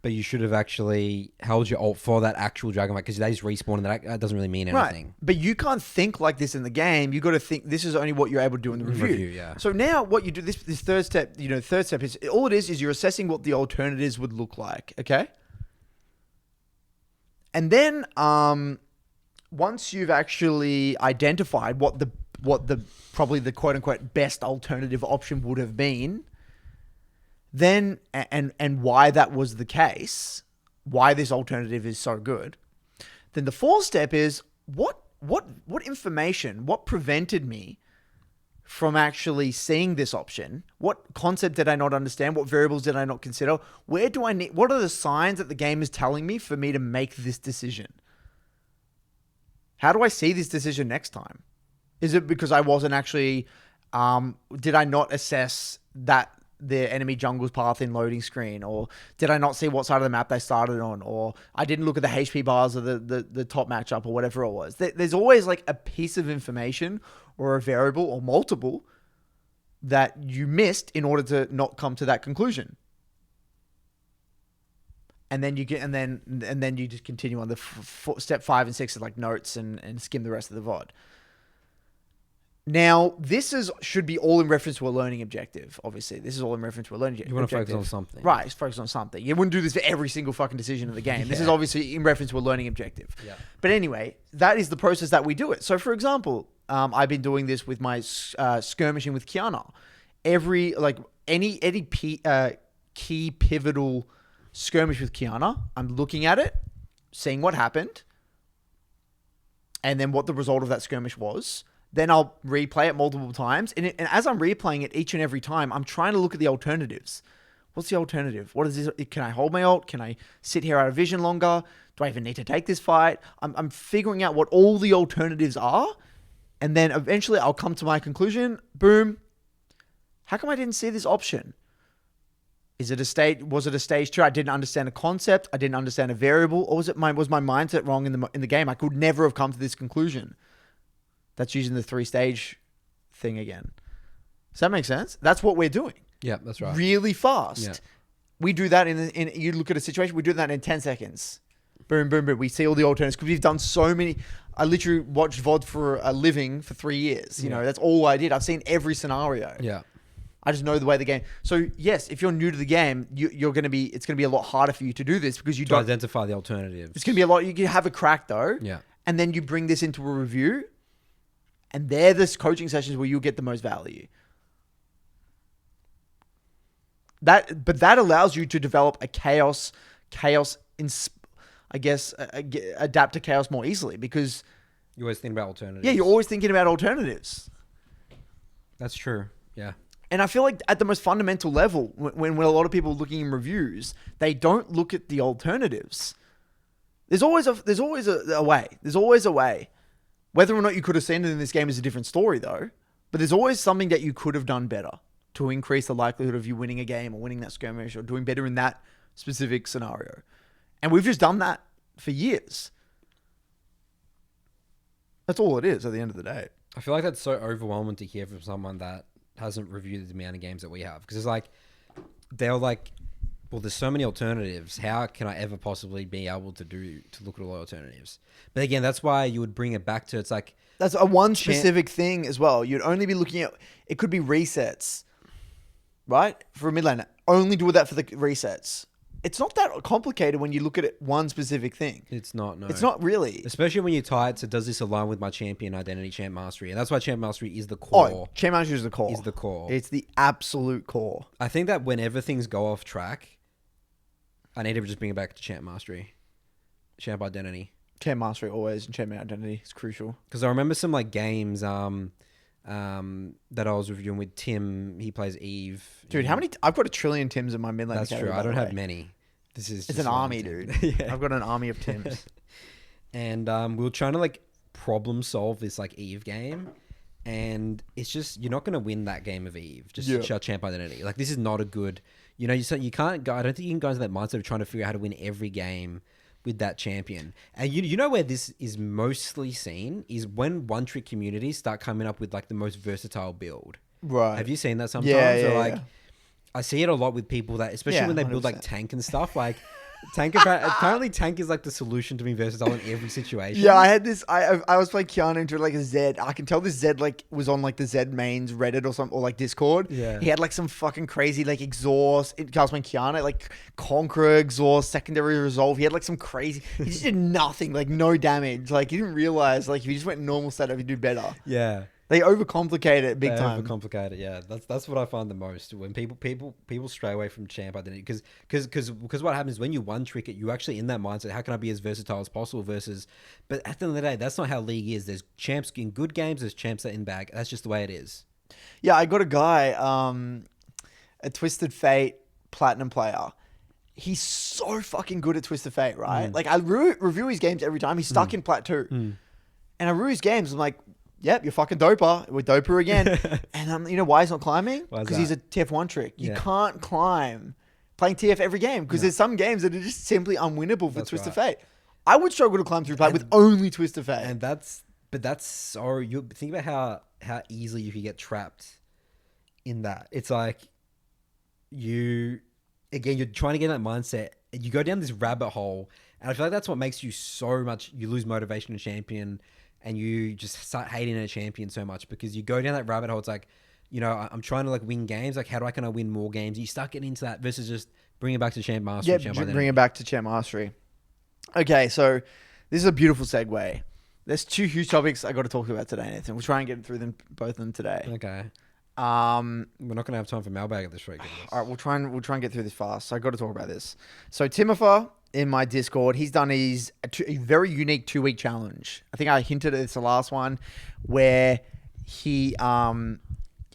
but you should have actually held your ult for that actual dragon fight because they just respawn, and that doesn't really mean anything. Right. But you can't think like this in the game. You got to think this is only what you're able to do in the review. Yeah. So now what you do, this third step, third step is all it is you're assessing what the alternatives would look like. Okay. And then once you've actually identified what the probably the quote unquote best alternative option would have been, then and why that was the case, why this alternative is so good, then the 4th step is what information, what prevented me from actually seeing this option? What concept did I not understand? What variables did I not consider? What are the signs that the game is telling me for me to make this decision? How do I see this decision next time? Is it because I wasn't actually, did I not assess that the enemy jungle's path in loading screen? Or did I not see what side of the map they started on? Or I didn't look at the HP bars of the top matchup or whatever it was. There's always like a piece of information or a variable or multiple that you missed in order to not come to that conclusion. And then you just continue on the step 5 and 6 is like notes and skim the rest of the VOD. Now, should be all in reference to a learning objective. Obviously, this is all in reference to a learning objective. You want to focus on something. Right, focus on something. You wouldn't do this for every single fucking decision of the game. Yeah. This is obviously in reference to a learning objective. Yeah. But anyway, that is the process that we do it. So, for example, I've been doing this with my skirmishing with Kiana. Any key pivotal skirmish with Kiana, I'm looking at it, seeing what happened, and then what the result of that skirmish was. Then I'll replay it multiple times. And as I'm replaying it each and every time, I'm trying to look at the alternatives. What's the alternative? What is this? Can I hold my ult? Can I sit here out of vision longer? Do I even need to take this fight? I'm figuring out what all the alternatives are. And then eventually I'll come to my conclusion. Boom. How come I didn't see this option? Was it a stage 2? I didn't understand a concept. I didn't understand a variable. Or was my mindset wrong in the game? I could never have come to this conclusion. That's using the 3-stage thing again. Does that make sense? That's what we're doing. Yeah, that's right. Really fast. Yeah. We do that you look at a situation, we do that in 10 seconds. Boom, boom, boom. We see all the alternatives because we've done so many. I literally watched VOD for a living for 3 years. That's all I did. I've seen every scenario. Yeah. I just know the way the game. So yes, if you're new to the game, it's going to be a lot harder for you to do this because you don't identify the alternatives. It's going to be a lot. You can have a crack though. Yeah. And then you bring this into a review. And they're the coaching sessions where you'll get the most value. But that allows you to develop a adapt to chaos more easily because You always think about alternatives. Yeah, you're always thinking about alternatives. That's true. Yeah. And I feel like at the most fundamental level, when a lot of people are looking in reviews, they don't look at the alternatives. There's always a way. There's always a way. Whether or not you could have seen it in this game is a different story, though. But there's always something that you could have done better to increase the likelihood of you winning a game or winning that skirmish or doing better in that specific scenario. And we've just done that for years. That's all it is at the end of the day. I feel like that's so overwhelming to hear from someone that hasn't reviewed the amount of games that we have. Because it's like, they're like, well, there's so many alternatives. How can I ever possibly be able to look at all the alternatives? But again, that's why you would bring it back to, it's like... That's a one specific thing as well. You'd only be looking at... It could be resets, right? For a mid laner. Only do that for the resets. It's not that complicated when you look at it one specific thing. It's not, no. It's not really. Especially when you tie it to, does this align with my champion identity, champ mastery? And that's why champ mastery is the core. Oh, champ mastery is the core. Is the core. It's the absolute core. I think that whenever things go off track, I need to just bring it back to champ mastery. Champ identity. Champ mastery always, and champ identity is crucial. Because I remember some like games that I was reviewing with Tim. He plays Eve. Dude, how many... I've got 1 trillion Tims in my mid lane. That's true. I don't have many. It's an army, dude. Yeah. I've got an army of Tims. And we were trying to like problem solve this like Eve game. And it's just, you're not going to win that game of Eve. Just shout champ identity. Like, this is not a good... You know, you can't go... I don't think you can go into that mindset of trying to figure out how to win every game with that champion. And you know where this is mostly seen is when one-trick communities start coming up with like the most versatile build. Right. Have you seen that sometimes? Yeah, or like, I see it a lot with people that, especially when they build 100%. like tank and stuff, like apparently tank is like the solution to being versatile in every situation. Yeah, I had this. I was playing Keanu into like a Zed. I can tell this Zed like was on like the Zed mains Reddit or something, or like Discord. Yeah. He had like some fucking crazy like exhaust. I was playing Keanu, like Conqueror exhaust, secondary resolve. He had like some crazy. He just did nothing, like no damage. Like he didn't realize like if you just went normal setup, he'd do better. Yeah. They overcomplicate it big time. Overcomplicate it, yeah. That's what I find the most when people stray away from champ identity because what happens when you one trick it, you actually in that mindset. How can I be as versatile as possible? Versus, but at the end of the day, that's not how League is. There's champs in good games. There's champs that in bag. That's just the way it is. Yeah, I got a guy, a Twisted Fate platinum player. He's so fucking good at Twisted Fate, right? Like I review his games every time. He's stuck in Plat 2. And I review his games. I'm like, yep, you're fucking doper. We're doper again. And you know why he's not climbing? Because he's a TF1 trick. You can't climb playing TF every game because there's some games that are just simply unwinnable for Twisted Fate. I would struggle to climb through Plat with only Twisted Fate. And that's so, you think about how easily you could get trapped in that. It's like you're trying to get in that mindset and you go down this rabbit hole. And I feel like that's what makes you so much, you lose motivation to champion. And you just start hating a champion so much because you go down that rabbit hole. It's like, you know, I'm trying to like win games. Like, how can I win more games? You start getting into that versus just bring it back to champ mastery. Yeah, bring it back to champ mastery. Okay, so this is a beautiful segue. There's 2 huge topics I got to talk about today, Nathan. We'll try and get through them, both of them today. Okay. We're not gonna have time for mailbag at this rate. All right, we'll try and get through this fast. So I got to talk about this. So Timmifer in my Discord, he's done a very unique 2-week challenge. I think I hinted at this the last one, where he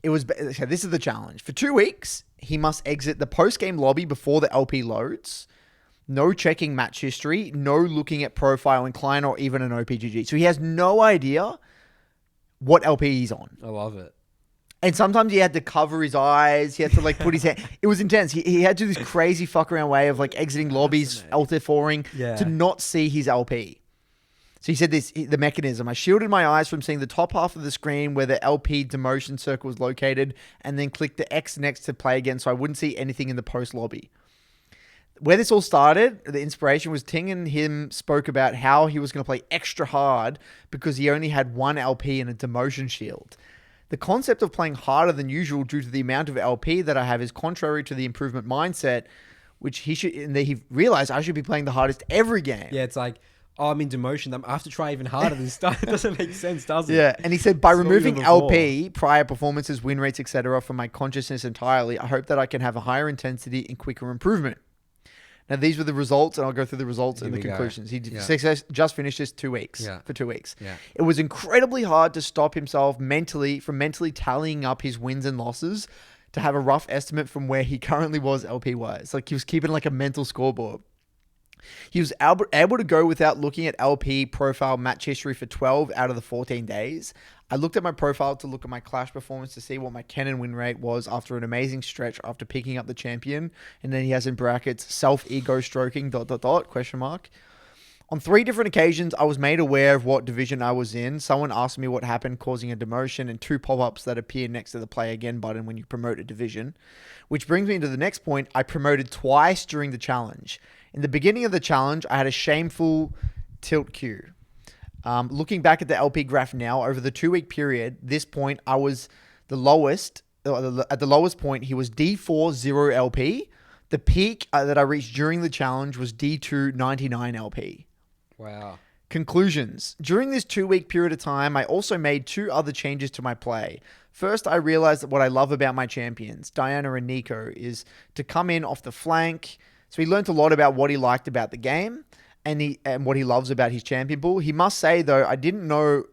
this is the challenge. For 2 weeks, he must exit the post game lobby before the LP loads. No checking match history, no looking at profile in client or even an OPGG. So he has no idea what LP he's on. I love it. And sometimes he had to cover his eyes. He had to like put his hand. It was intense. He had to do this crazy fuck around way of like exiting lobbies, alt F4ing to not see his LP. So he said the mechanism. I shielded my eyes from seeing the top half of the screen where the LP demotion circle was located and then clicked the X next to play again so I wouldn't see anything in the post lobby. Where this all started, the inspiration was Ting and him spoke about how he was going to play extra hard because he only had 1 LP and a demotion shield. The concept of playing harder than usual due to the amount of LP that I have is contrary to the improvement mindset, which he realized I should be playing the hardest every game. Yeah, it's like, oh, I'm in demotion. I have to try even harder this time. It doesn't make sense, does it? Yeah, and he said, by removing LP, prior performances, win rates, etc. from my consciousness entirely, I hope that I can have a higher intensity and quicker improvement. Now, these were the results, and I'll go through the results and Here the we go. conclusions. He Yeah. just finished this 2 weeks, Yeah. for 2 weeks. Yeah. It was incredibly hard to stop himself mentally tallying up his wins and losses to have a rough estimate from where he currently was LP-wise. Like, he was keeping like a mental scoreboard. He was able to go without looking at LP profile match history for 12 out of the 14 days. I looked at my profile to look at my Clash performance to see what my Canon win rate was after an amazing stretch after picking up the champion. And then he has in brackets, self-ego stroking, ... question mark. On 3 different occasions, I was made aware of what division I was in. Someone asked me what happened, causing a demotion, and 2 pop-ups that appear next to the play again button when you promote a division. Which brings me to the next point. I promoted twice during the challenge. In the beginning of the challenge, I had a shameful tilt queue. Looking back at the LP graph now, over the 2-week period, this point, I was the lowest. At the lowest point, he was D4 0 LP. The peak that I reached during the challenge was D2 99 LP. Wow. Conclusions. During this 2-week period of time, I also made 2 other changes to my play. First, I realized that what I love about my champions, Diana and Nico, is to come in off the flank. So he learned a lot about what he liked about the game and what he loves about his champion pool. He must say, though, I didn't know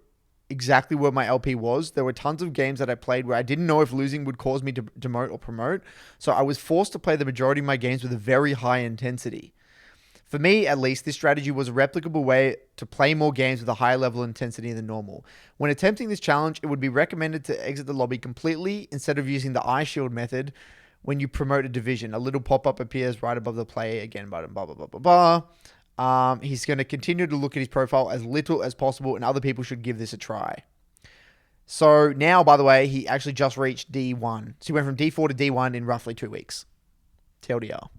exactly where my LP was. There were tons of games that I played where I didn't know if losing would cause me to demote or promote. So I was forced to play the majority of my games with a very high intensity. For me, at least, this strategy was a replicable way to play more games with a higher level of intensity than normal. When attempting this challenge, it would be recommended to exit the lobby completely instead of using the eye shield method when you promote a division. A little pop-up appears right above the play again button, blah, blah, blah, blah, blah. He's going to continue to look at his profile as little as possible, and other people should give this a try. So now, by the way, he actually just reached D1. So he went from D4 to D1 in roughly 2 weeks. TLDR.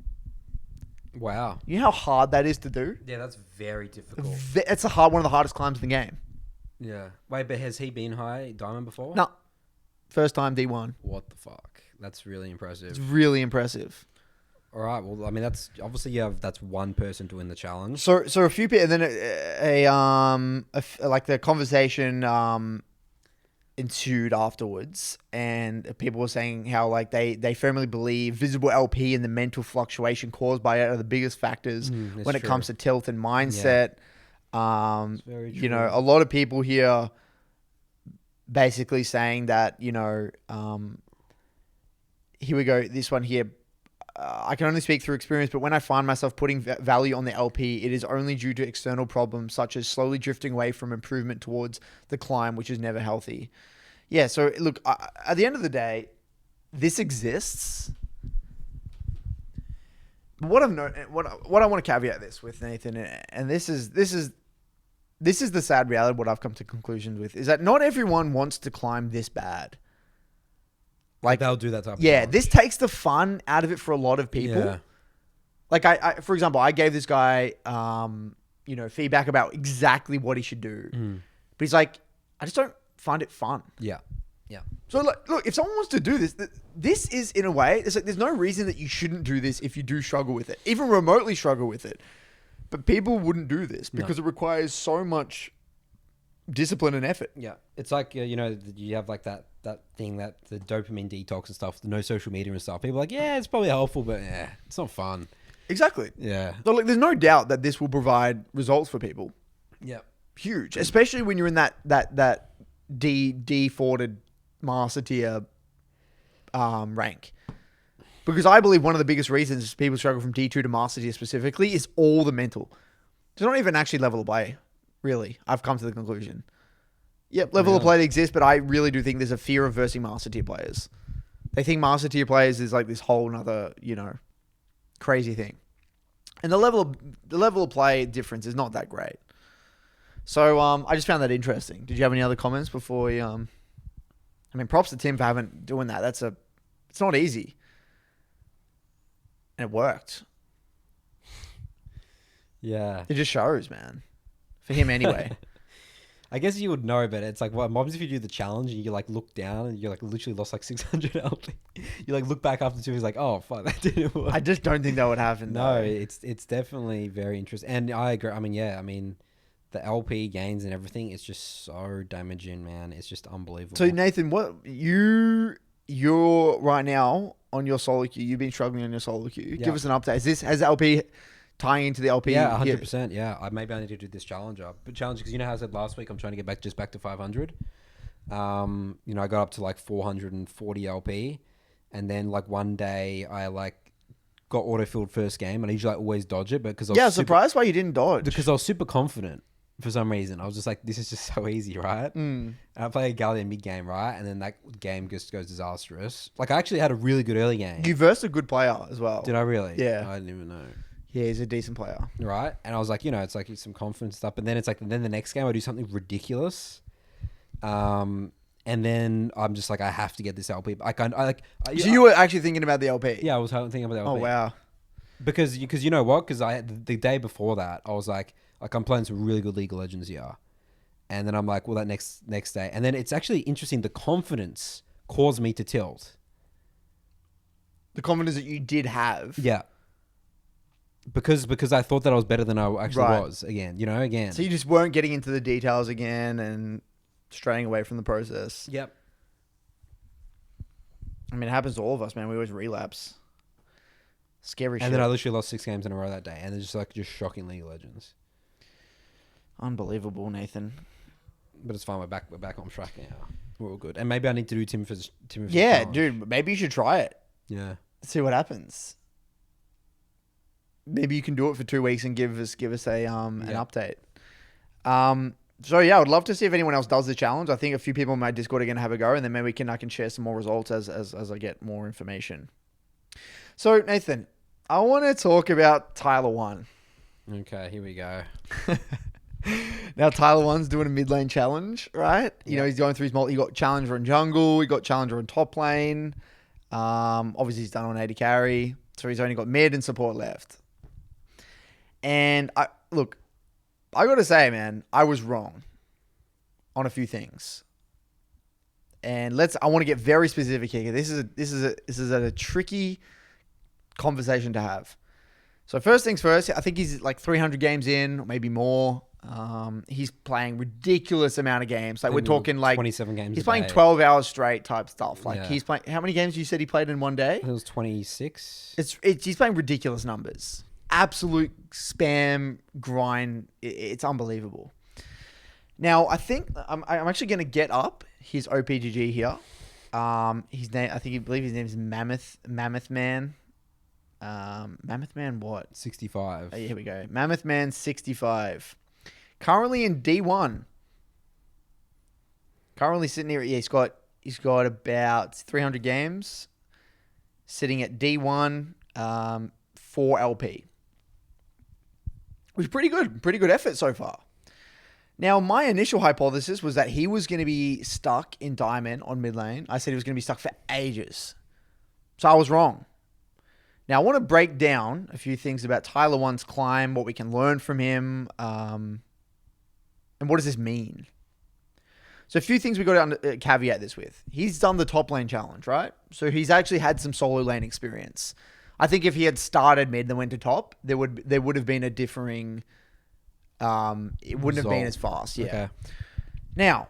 Wow. You know how hard that is to do? Yeah, that's very difficult. It's one of the hardest climbs in the game. Yeah. Wait, but has he been high diamond before? No. First time D1. What the fuck? That's really impressive. It's really impressive. All right. Well, I mean, that's obviously that's one person to win the challenge. So a few people, and then like the conversation ensued afterwards, and people were saying how like they firmly believe visible LP and the mental fluctuation caused by it are the biggest factors when it comes to tilt and mindset. Very You know, true. a lot of people here basically saying that, you know, here we go, this one here. I can only speak through experience, but when I find myself putting value on the LP, it is only due to external problems such as slowly drifting away from improvement towards the climb, which is never healthy. Yeah, so look, at the end of the day, this exists. But what I want to caveat this with, Nathan, and this is the sad reality of what I've come to conclusions with, is that not everyone wants to climb this bad. Like they'll do that type of Yeah, challenge. this takes the fun out of it for a lot of people. Yeah. Like I for example, I gave this guy, you know, feedback about exactly what he should do, but he's like, I just don't find it fun. Yeah. Yeah. So like, look, if someone wants to do this, this is in a way, it's like there's no reason that you shouldn't do this if you do struggle with it, even remotely struggle with it. But people wouldn't do this because it requires so much discipline and effort. Yeah. It's like, you know, you have like that thing, that the dopamine detox and stuff, the no social media and stuff. People are like, yeah, it's probably helpful, but yeah, it's not fun. Exactly. Yeah. So like, there's no doubt that this will provide results for people. Yeah. Huge, especially when you're in that D4 to master tier rank. Because I believe one of the biggest reasons people struggle from D2 to master tier specifically is all the mental. It's not even actually level of play, really. I've come to the conclusion. Yep, level of play exists, but I really do think there's a fear of versing master tier players. They think master tier players is like this whole nother, you know, crazy thing. And the level of play difference is not that great. So I just found that interesting. Did you have any other comments before we I mean, props to Tim for doing that. It's not easy. And it worked. Yeah. It just shows, man. For him anyway. I guess you would know, but it's like, what happens if you do the challenge and you like look down and you like literally lost like 600 LP? You like look back after 2 years like, oh fuck, that didn't work. I just don't think that would happen. No, though. it's definitely very interesting. And I agree. I mean, the LP gains and everything is just so damaging, man. It's just unbelievable. So Nathan, what you're right now on your solo queue. You've been struggling on your solo queue. Yeah. Give us an update. Has LP tying into the LP? Yeah, here? 100%. Yeah, maybe I need to do this challenge up. But challenge, because you know how I said last week, I'm trying to get back to 500. I got up to like 440 LP, and then like one day I like got autofilled first game, and I usually always dodge it, but because I was surprised why you didn't dodge. because I was super confident for some reason. I was just like, this is just so easy, right? And I play a Galleon mid game, right, and then that game just goes disastrous. Like I actually had a really good early game. You versed a good player as well. Did I really? Yeah. I didn't even know. Yeah, he's a decent player. Right, and I was like, it's like some confidence stuff, and then it's like, then the next game I do something ridiculous, and then I'm just like, I have to get this LP. So you were actually thinking about the LP? Yeah, I was thinking about the LP. Oh wow! Because you know what? Because the day before that, I was like I'm playing some really good League of Legends here, and then I'm like, well, that next day, and then it's actually interesting. The confidence caused me to tilt. The confidence that you did have. Yeah. Because I thought that I was better than I actually Right. was again. So you just weren't getting into the details again and straying away from the process. Yep. I mean, it happens to all of us, man. We always relapse. Scary shit. And then I literally lost 6 games in a row that day, and it's just shocking League of Legends. Unbelievable, Nathan. But it's fine. We're back on track now. We're all good. And maybe I need to do Timmifer's Yeah, challenge. dude. Maybe you should try it. Yeah. See what happens. Maybe you can do it for 2 weeks and give us an update. So yeah, I would love to see if anyone else does the challenge. I think a few people in my Discord are going to have a go, and then maybe I can share some more results as I get more information. So Nathan, I want to talk about Tyler 1. Okay, here we go. Now Tyler 1's doing a mid lane challenge, right? You know, he's going through his he got challenger in jungle, he got challenger in top lane. Obviously he's done on 80 carry, so he's only got mid and support left. And I got to say, man, I was wrong on a few things. And I want to get very specific here. This is a tricky conversation to have. So first things first, I think he's like 300 games in, or maybe more. He's playing ridiculous amount of games. Like we're talking like 27 games. He's playing 12 hours straight type stuff. Like Yeah. he's playing. How many games you said he played in one day? It was 26. He's playing ridiculous numbers. Absolute spam grind. It's unbelievable. Now I think I'm actually going to get up his OPGG here. His name, I believe his name is Mammoth Man. Mammoth Man what? 65. Oh, here we go. Mammoth Man 65. Currently in D1. Currently sitting here. Yeah, he's got about 300 games. Sitting at D1, 4 LP. Which is pretty good. Pretty good effort so far. Now, my initial hypothesis was that he was going to be stuck in Diamond on mid lane. I said he was going to be stuck for ages. So I was wrong. Now, I want to break down a few things about Tyler 1's climb, what we can learn from him, and what does this mean? So a few things we got to caveat this with. He's done the top lane challenge, right? So he's actually had some solo lane experience. I think if he had started mid and went to top, there would have been a differing... it wouldn't have been as fast. Yeah. Okay. Now,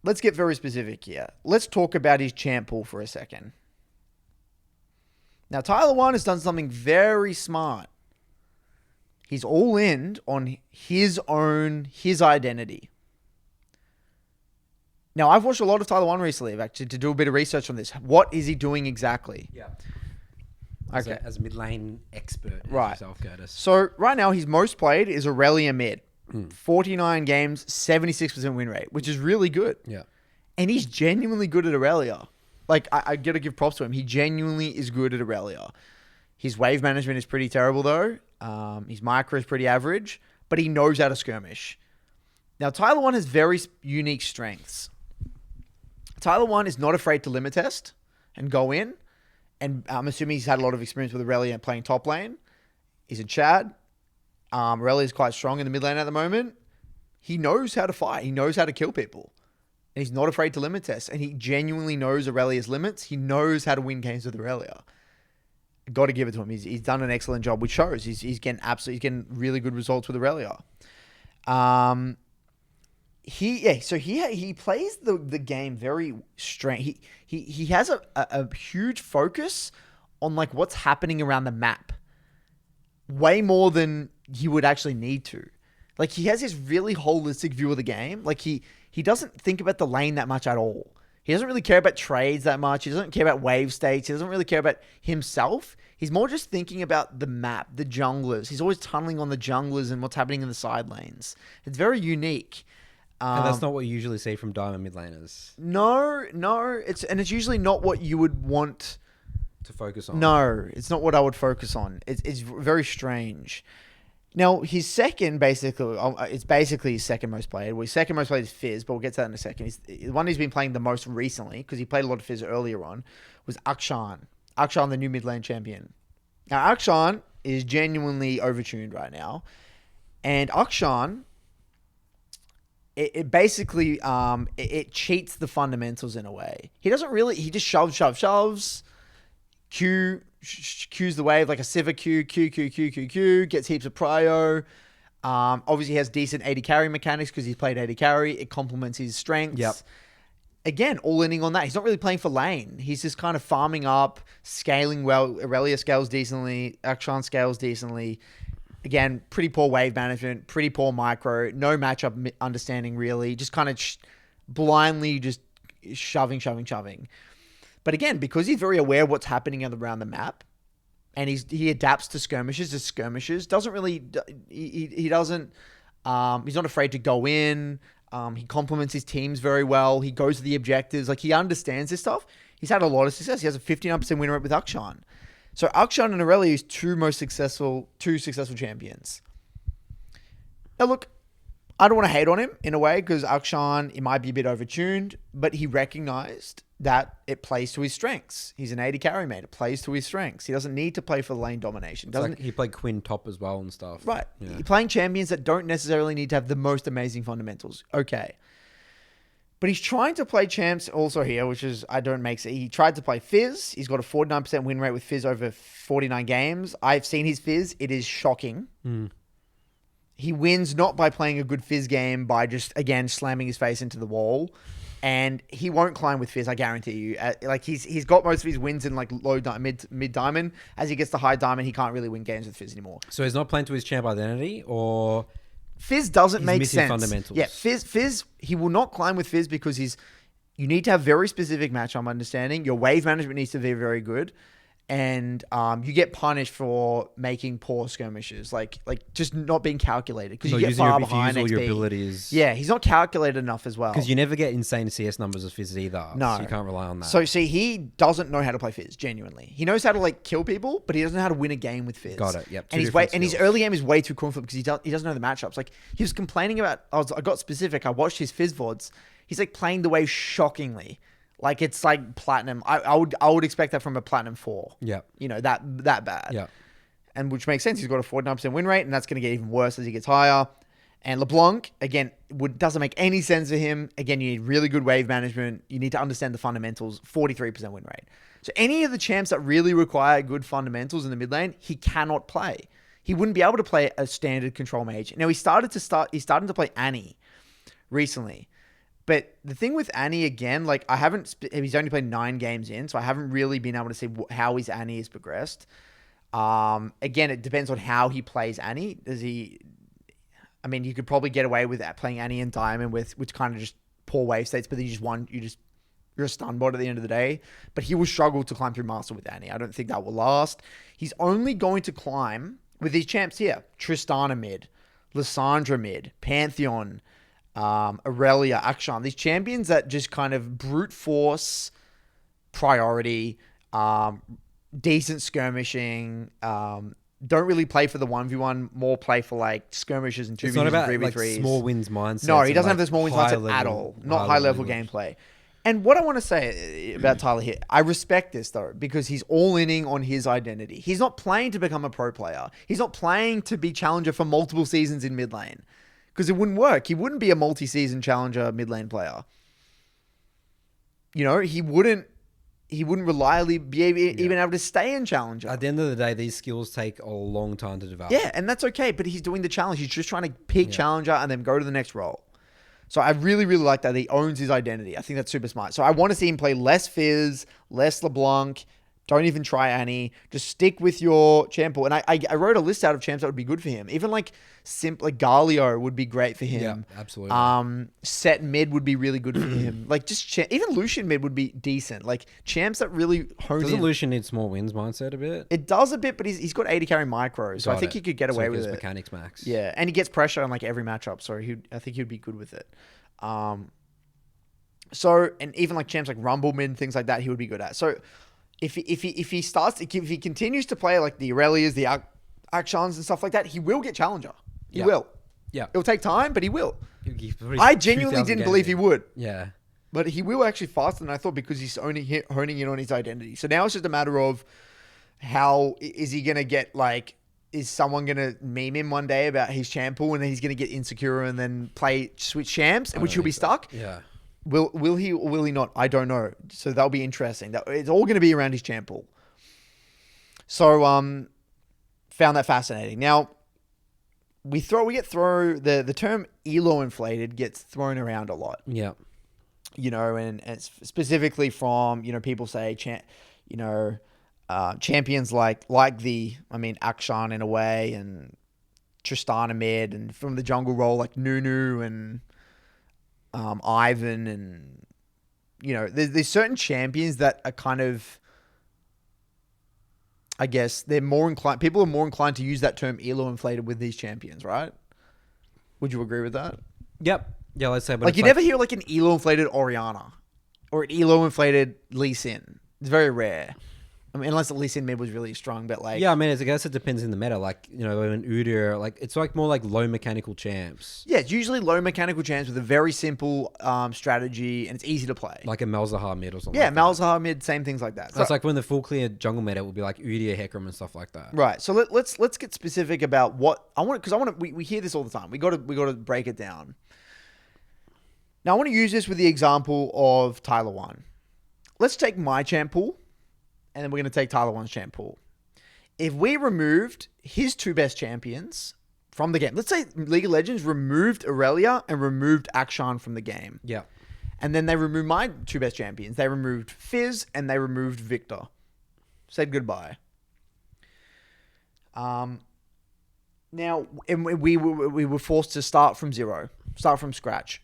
let's get very specific here. Let's talk about his champ pool for a second. Now, Tyler 1 has done something very smart. He's all in on his identity. Now, I've watched a lot of Tyler 1 recently, actually, to do a bit of research on this. What is he doing exactly? Yeah. Okay. As a mid lane expert, Right. yourself, Curtis. So, right now, his most played is Aurelia mid. 49 games, 76% win rate, which is really good. Yeah. And he's genuinely good at Aurelia. Like, I got to give props to him. He genuinely is good at Aurelia. His wave management is pretty terrible, though. His micro is pretty average, but he knows how to skirmish. Now, Tyler 1 has very unique strengths. Tyler 1 is not afraid to limit test and go in. And I'm assuming he's had a lot of experience with Aurelia and playing top lane. He's in Chad. Aurelia is quite strong in the mid lane at the moment. He knows how to fight. He knows how to kill people. And he's not afraid to limit test. And he genuinely knows Aurelia's limits. He knows how to win games with Aurelia. Got to give it to him. He's done an excellent job, which shows. He's getting really good results with Aurelia. He plays the game very strange. He has a huge focus on like what's happening around the map way more than he would actually need to. Like he has this really holistic view of the game. Like he doesn't think about the lane that much at all. He doesn't really care about trades that much. He doesn't care about wave states. He doesn't really care about himself. He's more just thinking about the map, the junglers. He's always tunneling on the junglers and what's happening in the side lanes. It's very unique. And that's not what you usually see from diamond mid laners. No. It's usually not what you would want to focus on. No, it's not what I would focus on. It's very strange. Now, his second, basically, it's basically his second most played. Well, his second most played is Fizz, but we'll get to that in a second. The one he's been playing the most recently, because he played a lot of Fizz earlier on, was Akshan. Akshan, the new mid lane champion. Now, Akshan is genuinely overtuned right now. And Akshan, it basically, it cheats the fundamentals in a way. He just shoves. Q's the wave like a Sivir Q, gets heaps of prio. Obviously he has decent AD carry mechanics because he's played AD carry. It complements his strengths. Yep. Again, all inning on that. He's not really playing for lane. He's just kind of farming up, scaling well. Aurelia scales decently. Akshan scales decently. Again, pretty poor wave management, pretty poor micro, no matchup understanding really. Just kind of blindly just shoving. But again, because he's very aware of what's happening around the map, and he adapts to skirmishes as skirmishes, doesn't really, he doesn't, he's not afraid to go in. He complements his teams very well. He goes to the objectives. Like he understands this stuff. He's had a lot of success. He has a 59% win rate with Akshan. So Akshan and Aurelia is two successful champions. Now look, I don't want to hate on him in a way because Akshan, it might be a bit overtuned, but he recognized that it plays to his strengths. He's an AD carry mate. It plays to his strengths. He doesn't need to play for lane domination. He played Quinn top as well and stuff. Right. Yeah. You're playing champions that don't necessarily need to have the most amazing fundamentals. Okay. But he's trying to play champs also here, which is, I don't make sense. He tried to play Fizz. He's got a 49% win rate with Fizz over 49 games. I've seen his Fizz. It is shocking. He wins not by playing a good Fizz game, by just, again, slamming his face into the wall. And he won't climb with Fizz, I guarantee you. He's got most of his wins in like mid diamond. As he gets to high diamond, he can't really win games with Fizz anymore. So he's not playing to his champ identity, or Fizz doesn't make missing sense. Fundamentals. Yeah, Fizz. He will not climb with Fizz because you need to have very specific matchup understanding. Your wave management needs to be very good. And you get punished for making poor skirmishes, like just not being calculated because you get far behind XP. Your abilities. Yeah, he's not calculated enough as well. Because you never get insane CS numbers of Fizz either. No, so you can't rely on that. So see, he doesn't know how to play Fizz. Genuinely, he knows how to like kill people, but he doesn't know how to win a game with Fizz. Got it. Yep. And his early game is way too confident because he doesn't know the matchups. Like he was complaining about. I got specific. I watched his Fizz VODs. He's like playing the wave shockingly. Like it's like platinum. I would expect that from a platinum 4. Yeah. You know, that bad. Yeah. And which makes sense. He's got a 49% win rate, and that's going to get even worse as he gets higher. And LeBlanc, again, doesn't make any sense for him. Again, you need really good wave management. You need to understand the fundamentals. 43% win rate. So any of the champs that really require good fundamentals in the mid lane, he cannot play. He wouldn't be able to play a standard control mage. Now he's starting to play Annie recently. But the thing with Annie, again, like he's only played 9 games in, so I haven't really been able to see how his Annie has progressed. Again, it depends on how he plays Annie. You could probably get away with playing Annie in Diamond which kind of just poor wave states, but then you're a stun bot at the end of the day. But he will struggle to climb through Master with Annie. I don't think that will last. He's only going to climb with these champs here. Tristana mid, Lissandra mid, Pantheon, Aurelia, Akshan, these champions that just kind of brute force priority, decent skirmishing, don't really play for the 1v1, more play for like skirmishes and 2v2s. It's not about and 3v3s. like small wins mindset. No, he doesn't have the small wins mindset at all. Not high level gameplay. And what I want to say about Tyler here, I respect this though, because he's all inning on his identity. He's not playing to become a pro player. He's not playing to be challenger for multiple seasons in mid lane. Because it wouldn't work. He wouldn't be a multi-season challenger mid lane player. You know, he wouldn't reliably be even able to stay in challenger. At the end of the day, these skills take a long time to develop. Yeah, and that's okay, but he's doing the challenge. He's just trying to pick challenger and then go to the next role. So I really, really like that. He owns his identity. I think that's super smart. So I want to see him play less Fizz, less LeBlanc, Don't even try Annie. Just stick with your champ pool. And I wrote a list out of champs that would be good for him. Even like like Galio would be great for him. Yeah, absolutely. Set mid would be really good for him. Like just even Lucian mid would be decent. Like champs that really hone Doesn't in. Lucian need small wins mindset a bit? It does a bit, but he's got 80 carry micro, so I think he could get away with it. Mechanics max. Yeah, and he gets pressure on like every matchup, so I think he'd be good with it. So and even like champs like Rumble mid, things like that, he would be good at. So if he continues to play like the Aurelias, the Akshans and stuff like that, he will get challenger. He will. Yeah. It'll take time, but he will. I genuinely didn't believe he would. Yeah. But he will actually faster than I thought because he's only honing in on his identity. So now it's just a matter of how is he going to get like, is someone going to meme him one day about his champ pool and then he's going to get insecure and then switch champs, in which he'll be stuck? Yeah. Will he or will he not? I don't know. So that'll be interesting. It's all going to be around his champ pool. So found that fascinating. Now the term elo inflated gets thrown around a lot. Yeah. You know, and specifically from, you know, people say champions like Akshan in a way and Tristana mid and from the jungle role like Nunu and Ivan and, you know, there's certain champions that are kind of, I guess people are more inclined to use that term elo inflated with these champions, right? Would you agree with that? Yep. Yeah, let's say. But like you never hear like an elo inflated Orianna or an elo inflated Lee Sin. It's very rare. I mean, unless the Lee Sin mid was really strong, but like... Yeah, I mean, I guess it depends in the meta. Like, you know, an Udyr, like, it's like more like low mechanical champs. Yeah, it's usually low mechanical champs with a very simple strategy, and it's easy to play. Like a Malzahar mid or something. Yeah, like Malzahar mid, same things like that. So it's like when the full clear jungle meta would be like Udyr, Hecarim, and stuff like that. Right. So let's get specific about what I want, because we hear this all the time. We got to break it down. Now I want to use this with the example of Tyler 1. Let's take my champ pool. And then we're going to take Tyler 1's champ pool. If we removed his two best champions from the game, let's say League of Legends removed Aurelia and removed Akshan from the game. Yeah. And then they removed my two best champions. They removed Fizz and they removed Victor. Said goodbye. Now, and we were forced to start from zero, start from scratch.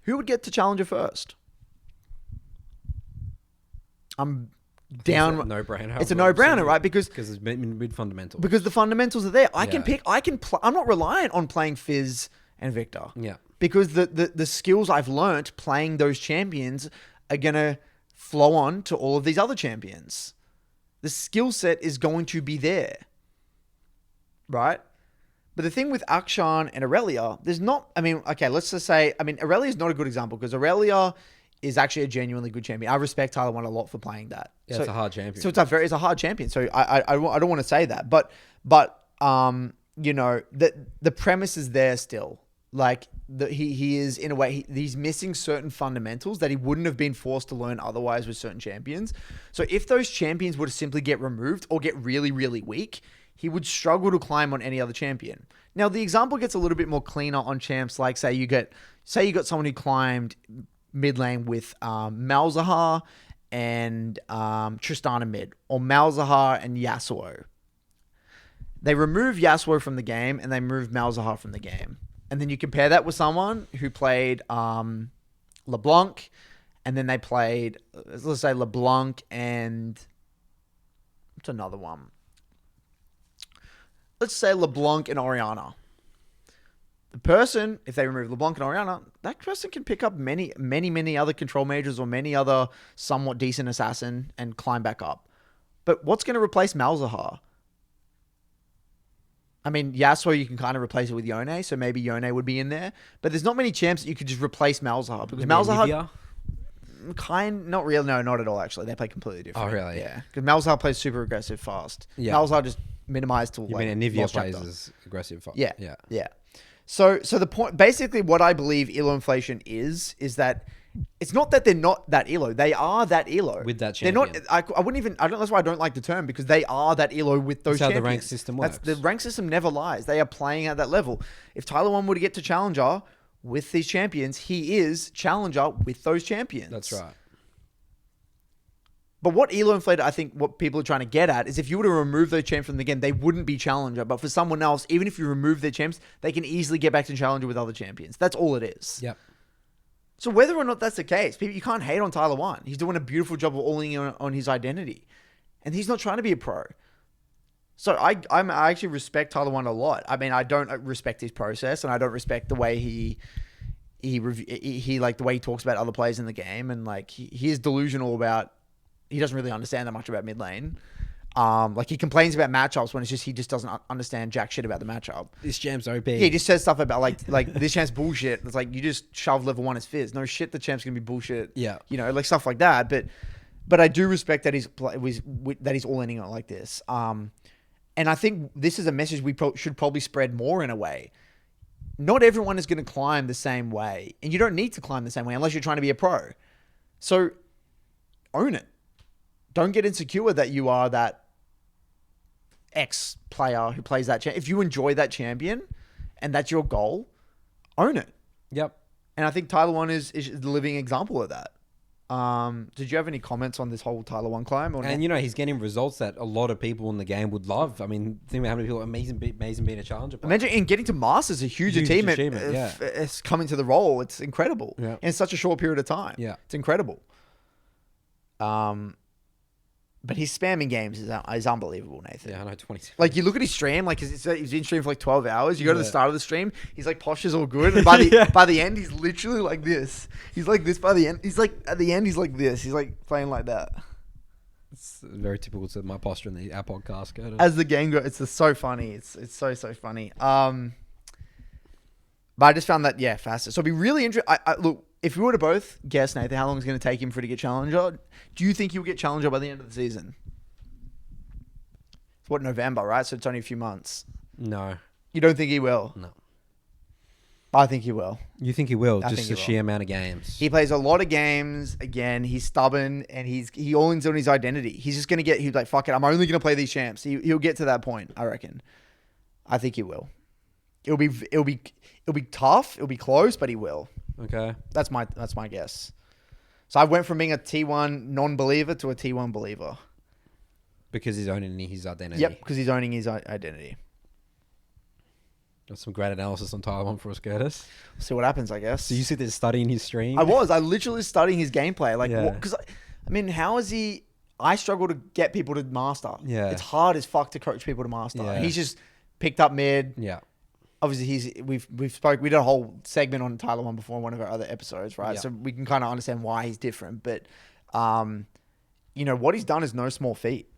Who would get to Challenger first? I'm down. It's a no-brainer. It's a no-brainer, right? Because it's mid fundamentals. Because the fundamentals are there. I can pick. I'm not reliant on playing Fizz and Victor. Yeah. Because the skills I've learnt playing those champions are gonna flow on to all of these other champions. The skill set is going to be there, right? But the thing with Akshan and Aurelia, there's not. I mean, okay, let's just say. I mean, Aurelia is not a good example because Aurelia is actually a genuinely good champion. I respect Tyler 1 a lot for playing that. Yeah, it's a hard champion. So it's a hard champion. So I don't want to say that, but you know, the premise is there still. Like he is in a way he's missing certain fundamentals that he wouldn't have been forced to learn otherwise with certain champions. So if those champions were to simply get removed or get really, really weak, he would struggle to climb on any other champion. Now the example gets a little bit more cleaner on champs. Like say you got someone who climbed mid lane with Malzahar and Tristana mid, or Malzahar and Yasuo. They remove Yasuo from the game and they remove Malzahar from the game. And then you compare that with someone who played LeBlanc, and then they played, let's say LeBlanc and what's another one? Let's say LeBlanc and Orianna. The person, if they remove LeBlanc and Orianna, that person can pick up many, many, many other control mages or many other somewhat decent assassin and climb back up. But what's going to replace Malzahar? I mean, Yasuo, you can kind of replace it with Yone, so maybe Yone would be in there. But there's not many champs that you could just replace Malzahar. Because Malzahar... not really. No, not at all, actually. They play completely different. Oh, really? Yeah. Because Malzahar plays super aggressive fast. Yeah. Malzahar just minimized to You mean Anivia plays as aggressive fast? Yeah. Yeah. So the point... Basically, what I believe elo inflation is that it's not that they're not that elo. They are that elo. With that champion. They're not... I wouldn't even... That's why I don't like the term, because they are that elo with those That's champions. how the rank system works. The rank system never lies. They are playing at that level. If Tyler 1 were to get to Challenger with these champions, he is Challenger with those champions. That's right. But what elo inflated, I think what people are trying to get at is if you were to remove those champs from the game, they wouldn't be challenger. But for someone else, even if you remove their champs, they can easily get back to challenger with other champions. That's all it is. Yep. So whether or not that's the case, you can't hate on Tyler 1. He's doing a beautiful job of all-in on his identity. And he's not trying to be a pro. So I actually respect Tyler 1 a lot. I mean, I don't respect his process, and I don't respect the way he like the way he talks about other players in the game, and like he is delusional about. He doesn't really understand that much about mid lane. Like he complains about matchups when he just doesn't understand jack shit about the matchup. This champ's OP. Yeah, he just says stuff about like this champ's bullshit. It's like you just shove level 1 as Fizz. No shit, the champ's gonna be bullshit. Yeah, you know, like stuff like that. But I do respect that he's all in on it like this. And I think this is a message we should probably spread more in a way. Not everyone is going to climb the same way. And you don't need to climb the same way unless you're trying to be a pro. So own it. Don't get insecure that you are that X player who plays that champion. If you enjoy that champion and that's your goal, own it. Yep. And I think Tyler 1 is the living example of that. Did you have any comments on this whole Tyler 1 climb? Or and you know, he's getting results that a lot of people in the game would love. I mean, think about how many people amazing being a challenger player. Imagine getting to Masters, a huge achievement. Yeah. It's coming to the role. It's incredible. Yeah. In such a short period of time. Yeah. It's incredible. But his spamming games is unbelievable, Nathan. Yeah, I know, 20. Like, you look at his stream, like, he's in stream for like 12 hours. You go to the start of the stream, he's like, posture's all good. And by the end, he's literally like this. He's like this by the end. He's like, at the end, he's like this. He's like playing like that. It's very typical to my posture in our podcast. As the game goes, it's so funny. It's so funny. But I just found that, faster. So it'd be really interesting. Look, if we were to both guess, Nathan, how long it's going to take him for it to get challenger, do you think he'll get challenger by the end of the season? It's what, November, right? So it's only a few months. No. You don't think he will? No. I think he will. You think he will? I Just think the he sheer amount of games. He plays a lot of games. Again, he's stubborn and he all in on his identity. He's just going to he's like, fuck it, I'm only going to play these champs. He'll get to that point, I reckon. I think he will. It'll be tough. It'll be close, but he will. Okay. That's my guess. So I went from being a T1 non-believer to a T1 believer. Because he's owning his identity. Yep, because he's owning his identity. Got some great analysis on Taiwan for us, Curtis. See what happens, I guess. So you sit there studying his stream? I literally studying his gameplay. Like, because I mean, how is he? I struggle to get people to master. Yeah. It's hard as fuck to coach people to master. Yeah. And he's just picked up mid. Yeah. Obviously, we did a whole segment on Tyler 1 before in one of our other episodes, right? Yeah. So we can kind of understand why he's different. But, what he's done is no small feat.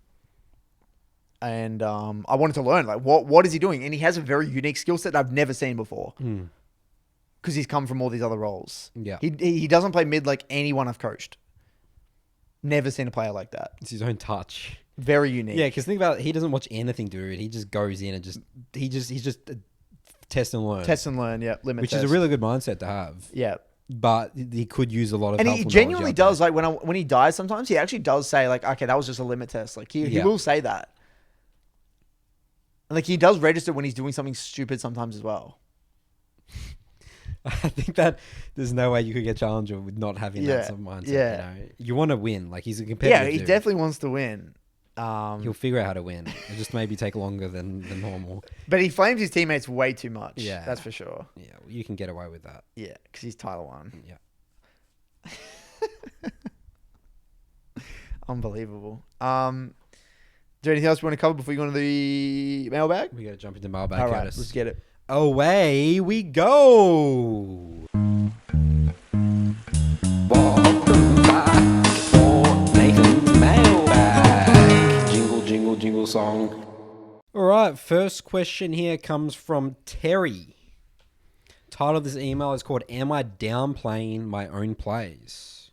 And I wanted to learn, like, what is he doing? And he has a very unique skill set that I've never seen before. Because he's come from all these other roles. Yeah. He doesn't play mid like anyone I've coached. Never seen a player like that. It's his own touch. Very unique. Yeah, because think about it, he doesn't watch anything, dude. He just goes in and he's just test and learn. Test and learn, yeah. Which is a really good mindset to have. Yeah. But he could use a lot of and helpful he genuinely knowledge out does, like, when he dies sometimes, he actually does say, like, okay, that was just a limit test. Like, he will say that. And, like, he does register when he's doing something stupid sometimes as well. I think that there's no way you could get challenger with not having that sort of mindset. Yeah. You want to win. Like, he's a competitive Yeah, he dude. definitely wants to win. He'll figure out how to win. It just maybe take longer than normal. But he flames his teammates way too much. Yeah. That's for sure. Yeah, well, you can get away with that. Yeah, because he's Tyler 1. Yeah. Unbelievable. Is there anything else you want to cover before you go into the mailbag? We got to jump into mailbag, All right, Curtis. let's get it. Away we go. Welcome back for Nathan's mailbag. Jingle song. All right, first question here comes from Terry. Title of this email is called, Am I Downplaying My Own Plays?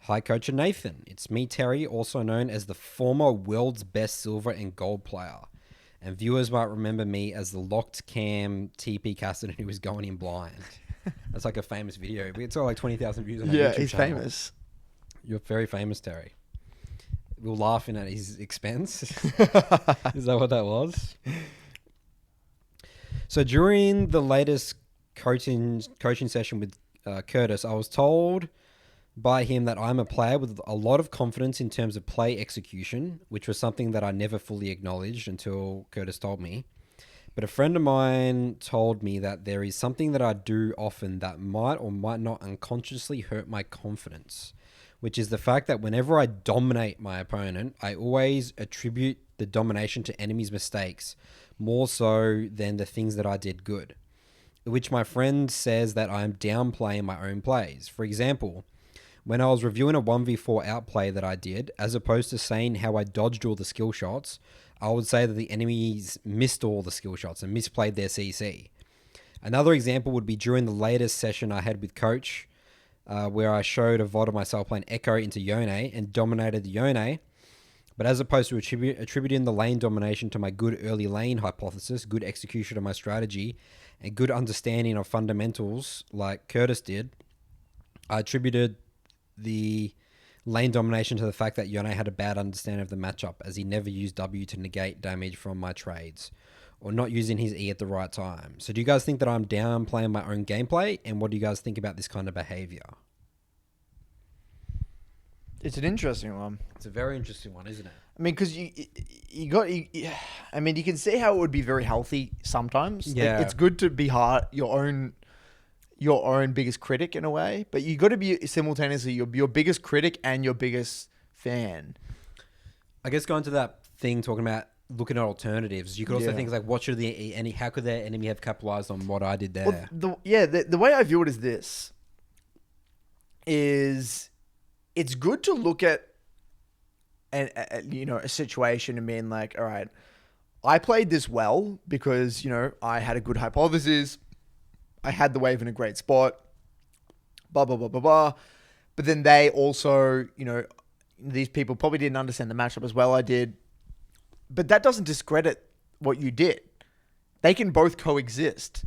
Hi, Coach and Nathan. It's me, Terry, also known as the former world's best silver and gold player. And viewers might remember me as the locked cam TP caster who was going in blind. That's like a famous video. It's got like 20,000 views on our YouTube he's channel. famous. You're very famous, Terry. We were laughing at his expense. Is that what that was? So during the latest coaching session with Curtis, I was told by him that I'm a player with a lot of confidence in terms of play execution, which was something that I never fully acknowledged until Curtis told me. But a friend of mine told me that there is something that I do often that might or might not unconsciously hurt my confidence, which is the fact that whenever I dominate my opponent, I always attribute the domination to enemies' mistakes more so than the things that I did good, which my friend says that I'm downplaying my own plays. For example, when I was reviewing a 1v4 outplay that I did, as opposed to saying how I dodged all the skill shots, I would say that the enemies missed all the skill shots and misplayed their CC. Another example would be during the latest session I had with Coach, where I showed a VOD of myself playing Echo into Yone and dominated the Yone, but as opposed to attributing the lane domination to my good early lane hypothesis, good execution of my strategy, and good understanding of fundamentals like Curtis did, I attributed the lane domination to the fact that Yone had a bad understanding of the matchup, as he never used W to negate damage from my trades, or not using his E at the right time. So do you guys think that I'm downplaying my own gameplay, and what do you guys think about this kind of behavior? It's an interesting one. It's a very interesting one, isn't it? I mean, because I mean, you can see how it would be very healthy sometimes. Yeah. It's good to be your own biggest critic in a way, but you got to be simultaneously your biggest critic and your biggest fan. I guess going to that thing talking about looking at alternatives, you could also think like, what should how could their enemy have capitalized on what I did there? Well, the way I view it is this: it's good to look at a situation and being like, all right, I played this well because I had a good hypothesis. I had the wave in a great spot, blah, blah, blah, blah, blah. But then they also, these people probably didn't understand the matchup as well I did. But that doesn't discredit what you did. They can both coexist.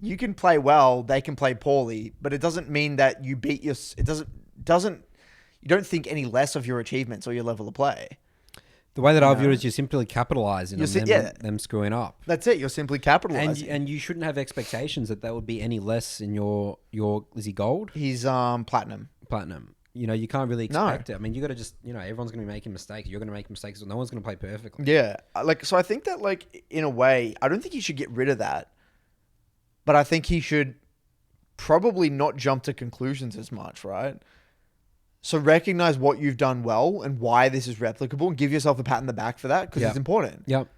You can play well, they can play poorly, but it doesn't mean that you beat you don't think any less of your achievements or your level of play. The way that I view it is you're simply capitalizing on them screwing up. That's it. You're simply capitalizing. And you shouldn't have expectations that would be any less in your is he gold? He's platinum. Platinum. You can't really expect it. I mean, you got to just, everyone's going to be making mistakes. You're going to make mistakes. No one's going to play perfectly. Yeah. So I think that in a way, I don't think he should get rid of that. But I think he should probably not jump to conclusions as much, right? So recognize what you've done well and why this is replicable and give yourself a pat on the back for that because it's important. Yep.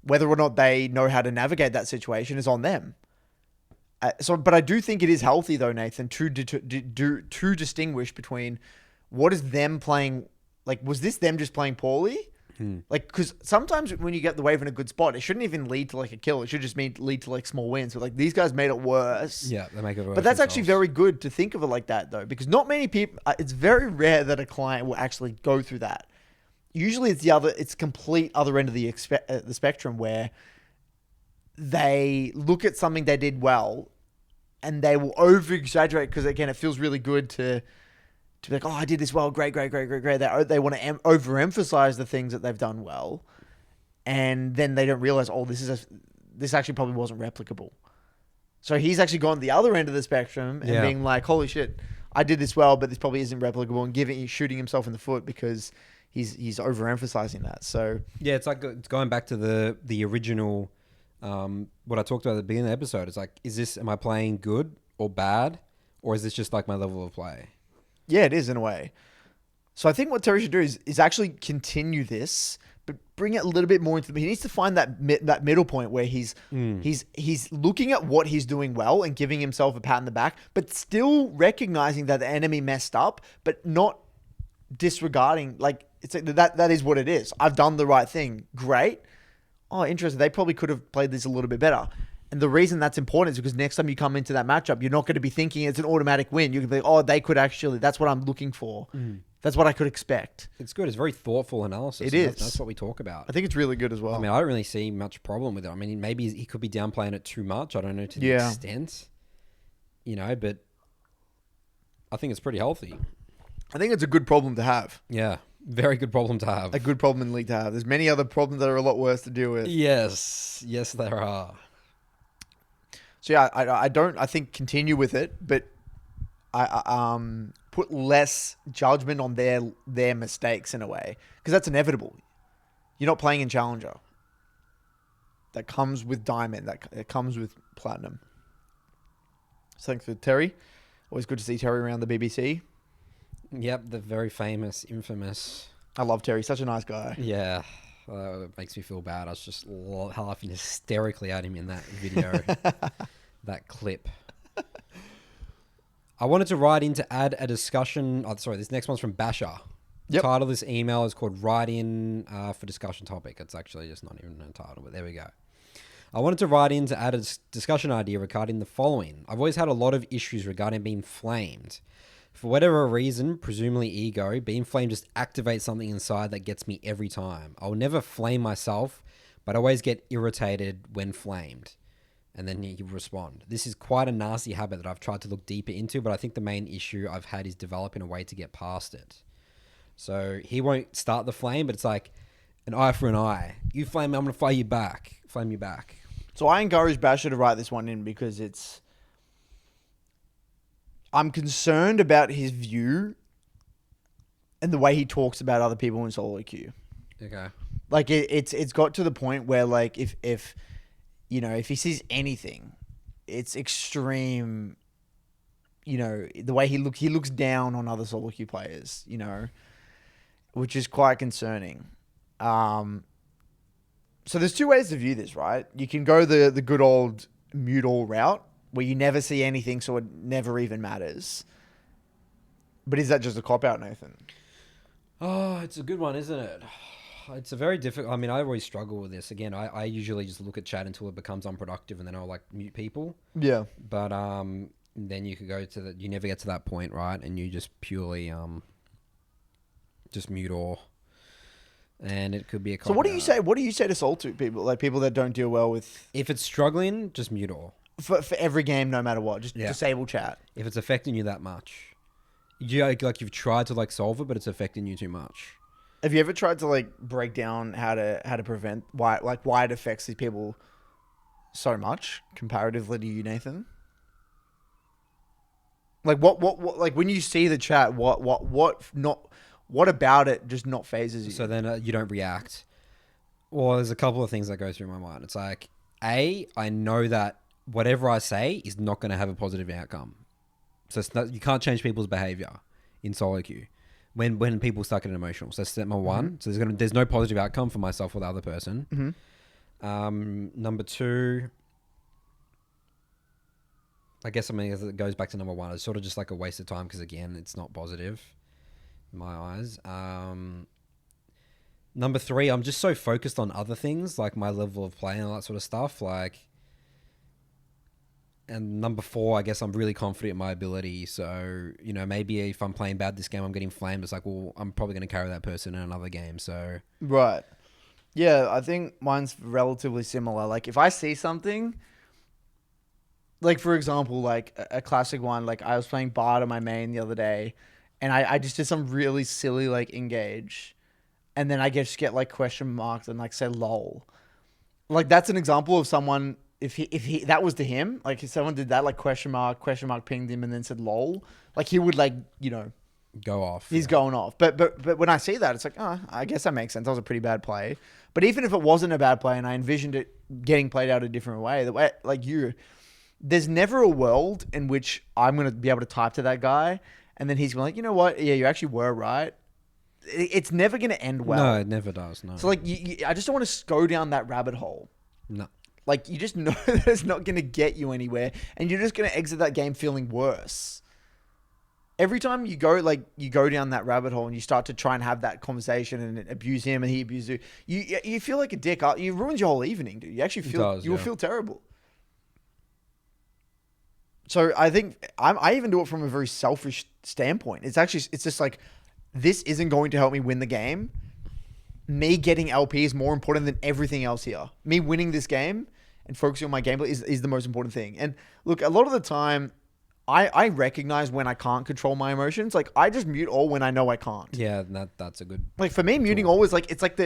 Whether or not they know how to navigate that situation is on them. But I do think it is healthy though, Nathan, to distinguish between what is them playing. Like, was this them just playing poorly? Because sometimes when you get the wave in a good spot, it shouldn't even lead to a kill. It should just lead to small wins. But these guys made it worse. Yeah, they make it worse. But that's actually very good to think of it like that though, because not many people. It's very rare that a client will actually go through that. Usually, it's complete other end of the spectrum where they look at something they did well, and they will over exaggerate because again, it feels really good to be like, oh, I did this well, great. They want to overemphasize the things that they've done well, and then they don't realize, oh, this actually probably wasn't replicable. So he's actually gone to the other end of the spectrum and being like, holy shit, I did this well, but this probably isn't replicable, and shooting himself in the foot because he's overemphasizing that. So yeah, it's going back to the original what I talked about at the beginning of the episode. It's like, am I playing good or bad, or is this just my level of play? Yeah, it is in a way. So I think what Terry should do is actually continue this, but bring it a little bit more into he needs to find that middle point where he's looking at what he's doing well and giving himself a pat on the back, but still recognizing that the enemy messed up, but not disregarding that is what it is. I've done the right thing. Great. Oh, interesting. They probably could have played this a little bit better. And the reason that's important is because next time you come into that matchup, you're not going to be thinking it's an automatic win. You can be like, oh, they could actually, that's what I'm looking for. That's what I could expect. It's good. It's very thoughtful analysis. It is. That's what we talk about. I think it's really good as well. I mean, I don't really see much problem with it. I mean, maybe he could be downplaying it too much. I don't know to the extent, but I think it's pretty healthy. I think it's a good problem to have. Yeah. Very good problem to have. A good problem in League to have. There's many other problems that are a lot worse to deal with. Yes, there are. So yeah, I think continue with it, but put put less judgment on their mistakes in a way, because that's inevitable. You're not playing in Challenger. That comes with Diamond. That comes with Platinum. So thanks for Terry. Always good to see Terry around the BBC. Yep, the very famous, infamous. I love Terry. Such a nice guy. Yeah, it makes me feel bad. I was just laughing hysterically at him in that video, that clip. I wanted to write in to add a discussion. Oh, sorry, this next one's from Basher. Yep. Title of this email is called Write In for Discussion Topic. It's actually just not even a title, but there we go. I wanted to write in to add a discussion idea regarding the following. I've always had a lot of issues regarding being flamed. For whatever reason, presumably ego, being flamed just activates something inside that gets me every time. I'll never flame myself, but I always get irritated when flamed. And then he respond. This is quite a nasty habit that I've tried to look deeper into, but I think the main issue I've had is developing a way to get past it. So he won't start the flame, but it's like an eye for an eye. You flame me, I'm going to flame you back. Flame you back. So I encourage Basher to write this one in because I'm concerned about his view and the way he talks about other people in SoloQ. Okay. Like it's got to the point where like if he sees anything, it's extreme. You know, the way he looks down on other SoloQ players. You know, which is quite concerning. So there's two ways to view this, right? You can go the good old mute all route, where you never see anything, so it never even matters. But is that just a cop-out, Nathan? Oh, it's a good one, isn't it? It's a very difficult... I mean, I always struggle with this. Again, I usually just look at chat until it becomes unproductive, and then I'll, like, mute people. Yeah. But then you could go to you never get to that point, right? And you just purely just mute all. And it could be a cop-out. So what do you say? What do you say to SoloQ people, like people that don't deal well with... If it's struggling, just mute all. For every game, no matter what, just disable chat. If it's affecting you that much, like you've tried to like solve it, but it's affecting you too much. Have you ever tried to like break down how to prevent why it affects these people so much comparatively to you, Nathan? Like what like when you see the chat, what about it just not phases you? So then you don't react. Well, there's a couple of things that go through my mind. It's like, I know that whatever I say is not going to have a positive outcome. So you can't change people's behavior in SoloQ when people start getting emotional. So that's step number one. So there's no positive outcome for myself or the other person. Number two, I guess it goes back to number one. It's sort of just like a waste of time because again, it's not positive in my eyes. Number three, I'm just so focused on other things like my level of play and all that sort of stuff. And number four, I guess I'm really confident in my ability. So, you know, maybe if I'm playing bad this game, I'm getting flamed. It's like, well, I'm probably going to carry that person in another game. So, right. Yeah, I think mine's relatively similar. Like if I see something, like for example, like a classic one, like I was playing Bard on my main the other day and I just did some really silly like engage. And then I just get like question marks and like say lol. Like that's an example of someone... If he that was to him, like if someone did that, like question mark pinged him and then said lol, like he would like, you know, go off. He's going off. But when I see that, it's like, oh, I guess that makes sense. That was a pretty bad play. But even if it wasn't a bad play and I envisioned it getting played out a different way, the way like there's never a world in which I'm going to be able to type to that guy and then he's going like, you know what? Yeah, you actually were right. It's never going to end well. No, it never does. No. So like, I just don't want to go down that rabbit hole. No. Like, you just know that it's not going to get you anywhere, and you're just going to exit that game feeling worse. Every time you go down that rabbit hole and you start to try and have that conversation and abuse him and he abuses you feel like a dick. You ruins your whole evening, dude. You actually feel will feel terrible. So I think I even do it from a very selfish standpoint. It's just like, this isn't going to help me win the game. Me getting LP is more important than everything else here. Me winning this game and focusing on my gameplay is the most important thing. And look, a lot of the time, I recognize when I can't control my emotions. Like, I just mute all when I know I can't. Yeah, that's a good... Like, for me, muting all is like, it's like,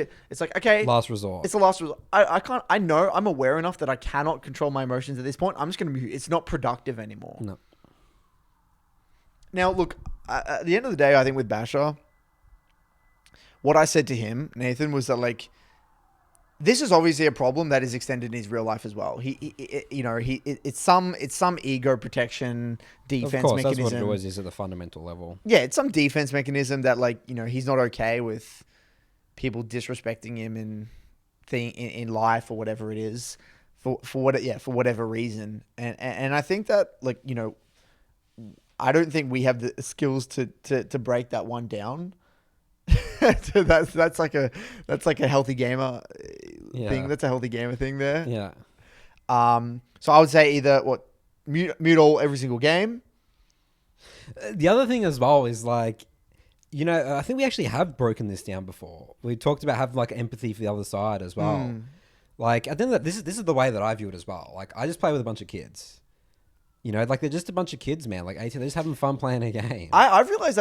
okay. Last resort. It's the last resort. I know, I'm aware enough that I cannot control my emotions at this point. I'm just going to mute. It's not productive anymore. No. Now, look, at the end of the day, I think with Basher, what I said to him, Nathan, was that like, this is obviously a problem that is extended in his real life as well. It's some ego protection defense Of course, mechanism. that's what it always is at the fundamental level. Yeah, it's some defense mechanism that like, he's not okay with people disrespecting him in life or whatever it is for whatever reason. And I think that like, I don't think we have the skills to break that one down. So that's like a healthy gamer thing. That's a healthy gamer thing there. Yeah. So I would say either mute all every single game. The other thing as well is like, I think we actually have broken this down before. We talked about having like empathy for the other side as well. Like I think that this is the way that I view it as well. Like I just play with a bunch of kids. Like they're just a bunch of kids, man. Like 18, they're just having fun playing a game. I've realized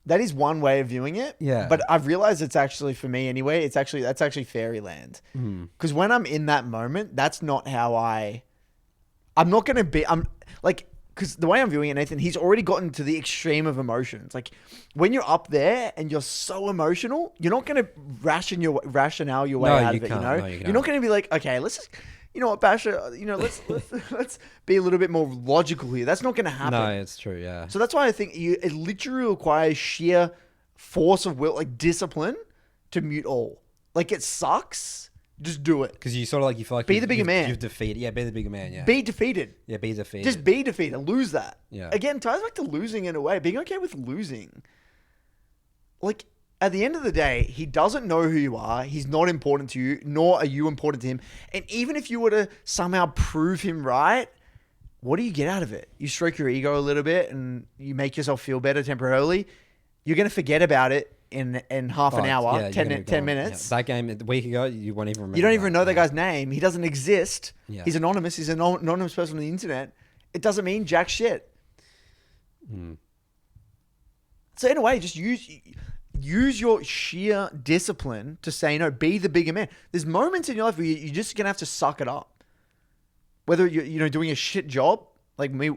that is one way of viewing it. Yeah. But I've realized it's actually, for me anyway, that's actually fairyland. Because when I'm in that moment, that's not how I'm not going to be, because the way I'm viewing it, Nathan, he's already gotten to the extreme of emotions. Like when you're up there and you're so emotional, you're not going to rationale your way out of it, No, you're not going to be like, okay, let's just, what, Basher, let's be a little bit more logical here. That's not going to happen. No, it's true, yeah. So that's why I think it literally requires sheer force of will, like discipline, to mute all. Like it sucks. Just do it. Because you feel like be the bigger man. You've defeated. Yeah, be the bigger man. Yeah. Be defeated. Yeah, be defeated. Just be defeated. Lose that. Yeah. Again, ties back to losing in a way. Being okay with losing. Like at the end of the day, he doesn't know who you are. He's not important to you, nor are you important to him. And even if you were to somehow prove him right, what do you get out of it? You stroke your ego a little bit and you make yourself feel better temporarily. You're going to forget about it in half an hour, 10 minutes. Yeah. That game a week ago, you won't even remember. You don't even know that guy's name. He doesn't exist. Yeah. He's anonymous. He's an anonymous person on the internet. It doesn't mean jack shit. So in a way, just use your sheer discipline to say no. Be the bigger man. There's moments in your life where you're just gonna have to suck it up. Whether you're doing a shit job like me,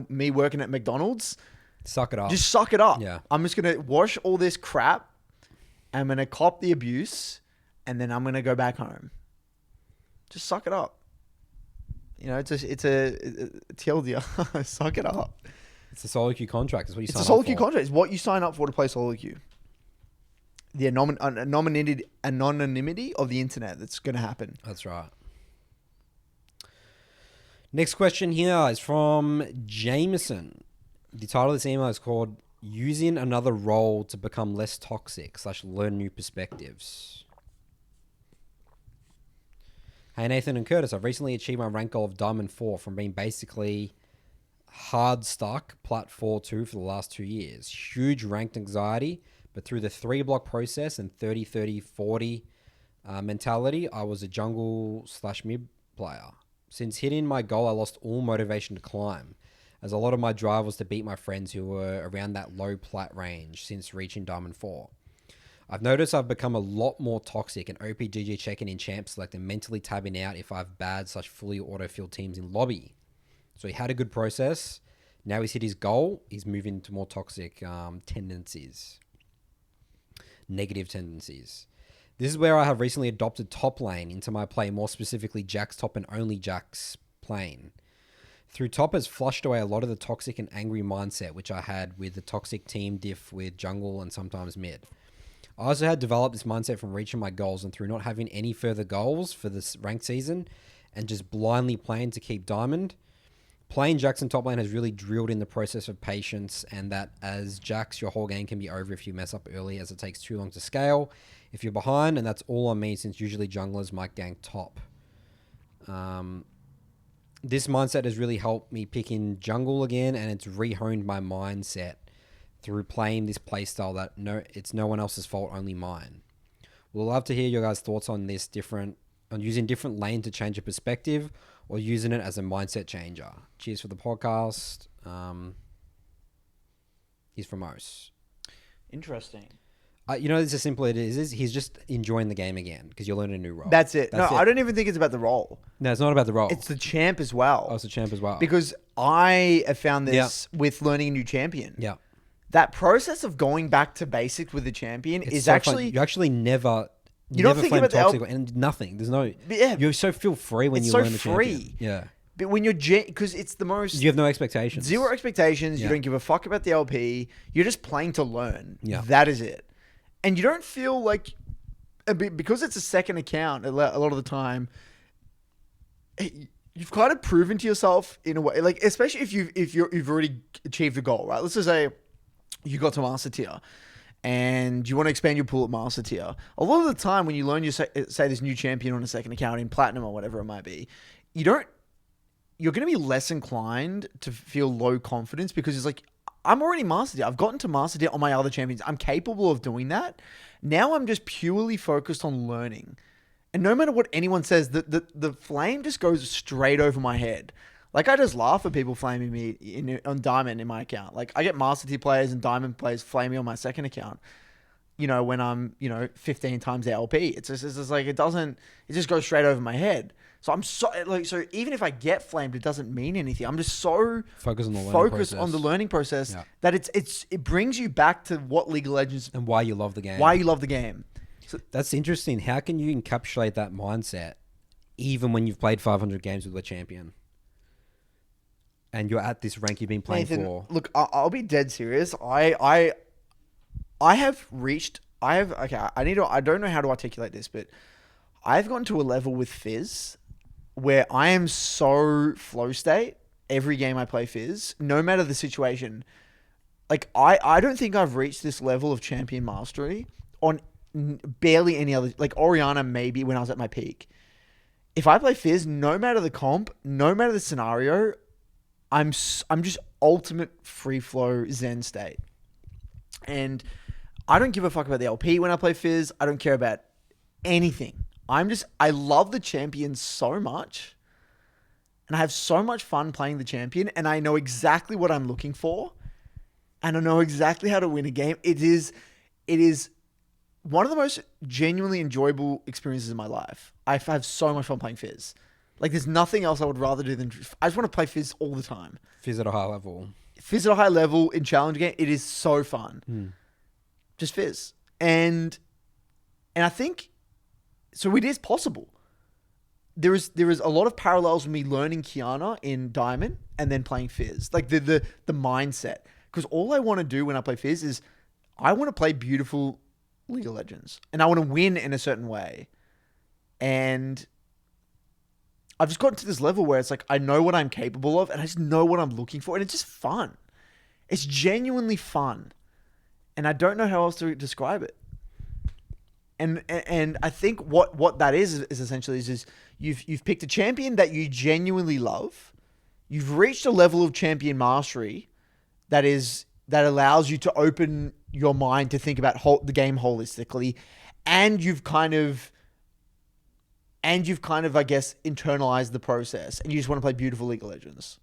me working at McDonald's. Suck it up. Just suck it up. Yeah. I'm just gonna wash all this crap. I'm gonna cop the abuse, and then I'm gonna go back home. Just suck it up. It's a TLDR. Suck it up. It's a SoloQ contract. It's what you sign up for. It's a SoloQ for. contract. It's what you sign up for to play SoloQ. The anonymity of the internet that's going to happen. That's right. Next question here is from Jameson. The title of this email is called Using Another Role to Become Less Toxic / Learn New Perspectives. Hey, Nathan and Curtis, I've recently achieved my rank goal of Diamond 4 from being basically hard stuck Plat 4-2 for the last 2 years. Huge ranked anxiety, but through the 3-block process and 30-30-40 mentality, I was a jungle / mid player. Since hitting my goal, I lost all motivation to climb, as a lot of my drive was to beat my friends who were around that low plat range since reaching Diamond 4. I've noticed I've become a lot more toxic and OPGG checking in champ select and mentally tabbing out if I have bad / fully auto-filled teams in lobby. So he had a good process. Now he's hit his goal. He's moving to more toxic tendencies. Negative tendencies. This is where I have recently adopted top lane into my play, more specifically Jack's top and only Jack's plane. Through top has flushed away a lot of the toxic and angry mindset which I had with the toxic team diff with jungle and sometimes mid. I also had developed this mindset from reaching my goals and through not having any further goals for this ranked season and just blindly playing to keep diamond. Playing Jackson top lane has really drilled in the process of patience and that as Jax, your whole game can be over if you mess up early as it takes too long to scale. If you're behind, and that's all on me since usually junglers might gank top. This mindset has really helped me pick in jungle again and it's re-honed my mindset through playing this playstyle that it's no one else's fault, only mine. We'll love to hear your guys' thoughts on this on using different lane to change a perspective or using it as a mindset changer. Cheers for the podcast. He's from Os. Interesting. It's as simple as it is. He's just enjoying the game again because you're learning a new role. That's it. I don't even think it's about the role. No, it's not about the role. It's the champ as well. Oh, it's the champ as well. Because I have found this with learning a new champion. Yeah. that process of going back to basics with the champion It's is so actually fun. You actually never You don't never think flame about the toxic and nothing. There's no. Yeah. You so feel free when It's you so learn the free. champion. Yeah. But when you're because it's the most You have no expectations. zero expectations. Yeah. You don't give a fuck about the LP. You're just playing to learn. Yeah. That is it. And you don't feel like because it's a second account a lot of the time. You've kind of proven to yourself in a way, like especially if you've already achieved a goal, right? Let's just say you got to master tier, and you want to expand your pool at master tier. A lot of the time, when you learn say this new champion on a second account in platinum or whatever it might be, you're going to be less inclined to feel low confidence because it's like, I'm already master tier. I've gotten to master tier on my other champions. I'm capable of doing that. Now I'm just purely focused on learning. And no matter what anyone says, the flame just goes straight over my head. Like, I just laugh at people flaming me on Diamond in my account. Like, I get Master Tier players and Diamond players flame me on my second account, when I'm, 15 times the LP. It's just like, it just goes straight over my head. So I'm so even if I get flamed, it doesn't mean anything. I'm just so focused on the learning process that it brings you back to what League of Legends and why you love the game. Why you love the game. So, that's interesting. How can you encapsulate that mindset even when you've played 500 games with a champion? And you're at this rank you've been playing Nathan, for. Look, I'll be dead serious. I have reached. I don't know how to articulate this, but I've gotten to a level with Fizz where I am so flow state every game I play Fizz, no matter the situation. Like, I don't think I've reached this level of champion mastery on barely any other. Like, Orianna maybe when I was at my peak. If I play Fizz, no matter the comp, no matter the scenario, I'm just ultimate free flow Zen state. And I don't give a fuck about the LP when I play Fizz. I don't care about anything. I love the champion so much. And I have so much fun playing the champion. And I know exactly what I'm looking for. And I know exactly how to win a game. It is one of the most genuinely enjoyable experiences in my life. I've had so much fun playing Fizz. Like, there's nothing else I would rather do than... I just want to play Fizz all the time. Fizz at a high level. Fizz at a high level in challenge game, it is so fun. Just Fizz. And I think... So it is possible. There is a lot of parallels with me learning Kiana in Diamond and then playing Fizz. Like, the mindset. Because all I want to do when I play Fizz is I want to play beautiful League of Legends. And I want to win in a certain way. And I've just gotten to this level where it's like, I know what I'm capable of and I just know what I'm looking for. And it's just fun. It's genuinely fun. And I don't know how else to describe it. And I think what that is essentially you've picked a champion that you genuinely love. You've reached a level of champion mastery that allows you to open your mind to think about the game holistically. And you've kind of, I guess, internalized the process and you just want to play beautiful League of Legends.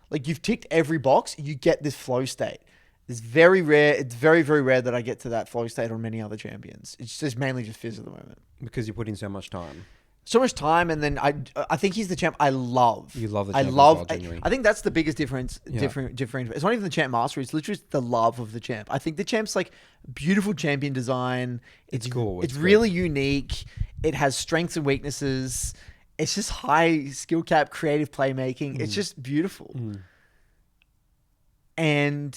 Like, you've ticked every box, you get this flow state. It's very rare. It's very, very rare that I get to that flow state on many other champions. It's just mainly just Fizz at the moment. Because you put in so much time. So much time, and then I think he's the champ I love. You love the champ as well, I think that's the biggest difference. Yeah. Different. It's not even the champ mastery. It's literally the love of the champ. I think the champ's like beautiful champion design. It's cool. It's really unique. It has strengths and weaknesses. It's just high skill cap, creative playmaking. It's just beautiful. And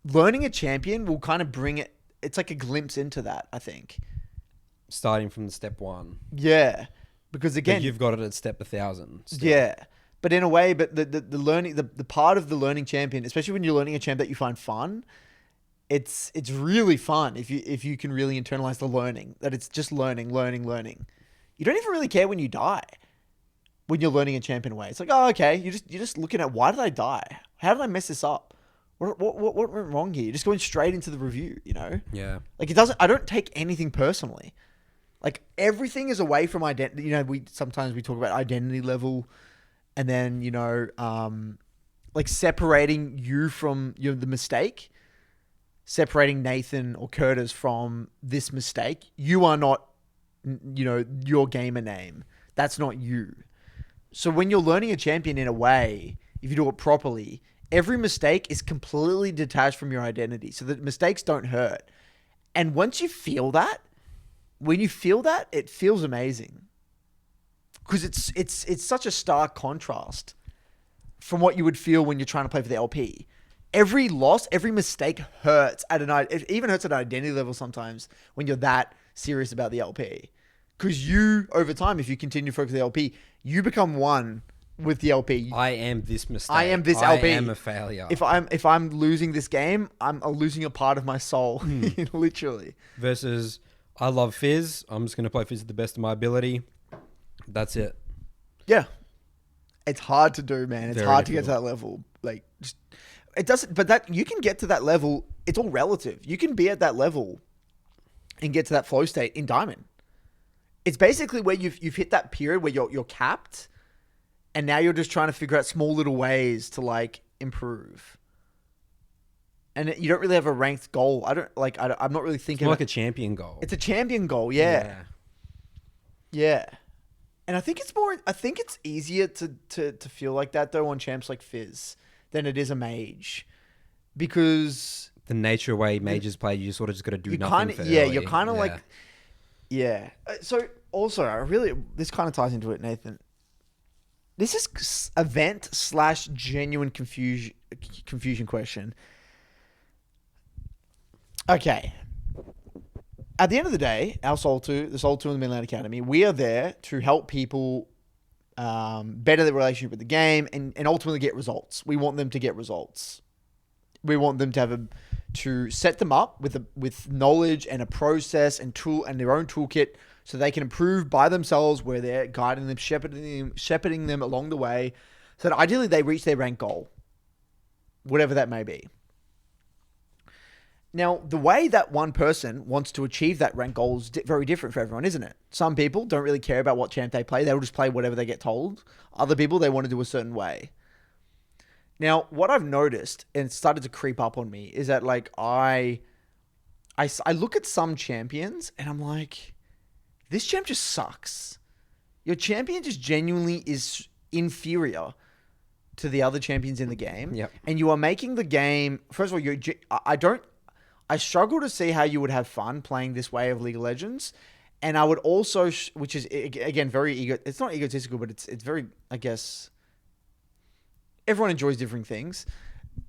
learning a champion will kind of bring it. It's like a glimpse into that, I think. Starting from the step one. Yeah. Because again, but you've got it at step 1,000. Still. Yeah. But in a way, the learning, the part of the learning champion, especially when you're learning a champ that you find fun, it's really fun if you can really internalize the learning, that it's just learning. You don't even really care when you die when you're learning a champion way. It's like, oh, okay. You're just looking at, why did I die? How did I mess this up? What went wrong here? You're just going straight into the review, Yeah. Like, I don't take anything personally. Like, everything is away from identity. Sometimes we talk about identity level, and then, like separating you from the mistake, separating Nathan or Curtis from this mistake. You are not, your gamer name. That's not you. So when you're learning a champion in a way, if you do it properly, every mistake is completely detached from your identity, so that mistakes don't hurt. And once you feel that, when you feel that, it feels amazing. Because it's such a stark contrast from what you would feel when you're trying to play for the LP. Every loss, every mistake hurts it even hurts at an identity level sometimes when you're that serious about the LP. Because you, over time, if you continue to focus on the LP, you become one with the LP. I am this mistake. I am this LP. I am a failure. If I'm losing this game, I'm losing a part of my soul, literally. Versus, I love Fizz. I'm just going to play Fizz to the best of my ability. That's it. Yeah. It's hard to do, man. It's Very hard difficult. to get to that level. Like, just, it doesn't, but that you can get to that level. It's all relative. You can be at that level and get to that flow state in Diamond. It's basically where you've hit that period where you're capped, and now you're just trying to figure out small little ways to like improve. And you don't really have a ranked goal. I'm not really thinking It's more like a champion goal. It's a champion goal, yeah. And I think it's easier to feel like that though on champs like Fizz than it is a mage, because the nature way mages play, you sort of just got to do nothing. You're kind of like, yeah. So also, this kind of ties into it, Nathan. This is event/genuine confusion question. Okay. At the end of the day, our the SoloQ and the Midland Academy, we are there to help people better their relationship with the game and ultimately get results. We want them to get results. We want them to set them up with knowledge and a process and tool and their own toolkit so they can improve by themselves, where they're guiding them, shepherding them along the way, so that ideally they reach their rank goal, whatever that may be. Now, the way that one person wants to achieve that rank goal is very different for everyone, isn't it? Some people don't really care about what champ they play. They'll just play whatever they get told. Other people, they want to do a certain way. Now, what I've noticed, and it started to creep up on me, is that like I look at some champions and I'm like, this champ just sucks. Your champion just genuinely is inferior to the other champions in the game. Yep. And you are making the game, first of all, I struggle to see how you would have fun playing this way of League of Legends. And I would also, which is, again, it's not egotistical, but it's very, I guess, everyone enjoys different things.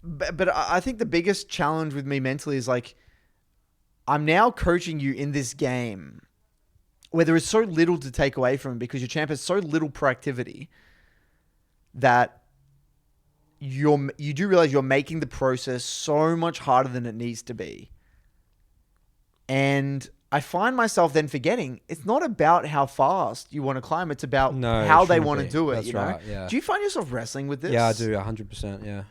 But I think the biggest challenge with me mentally is like, I'm now coaching you in this game where there is so little to take away from it because your champ has so little proactivity that you do realize you're making the process so much harder than it needs to be. And I find myself then forgetting it's not about how fast you want to climb. It's about how they want to do it. That's right, yeah. Do you find yourself wrestling with this? Yeah, I do. 100%. Yeah.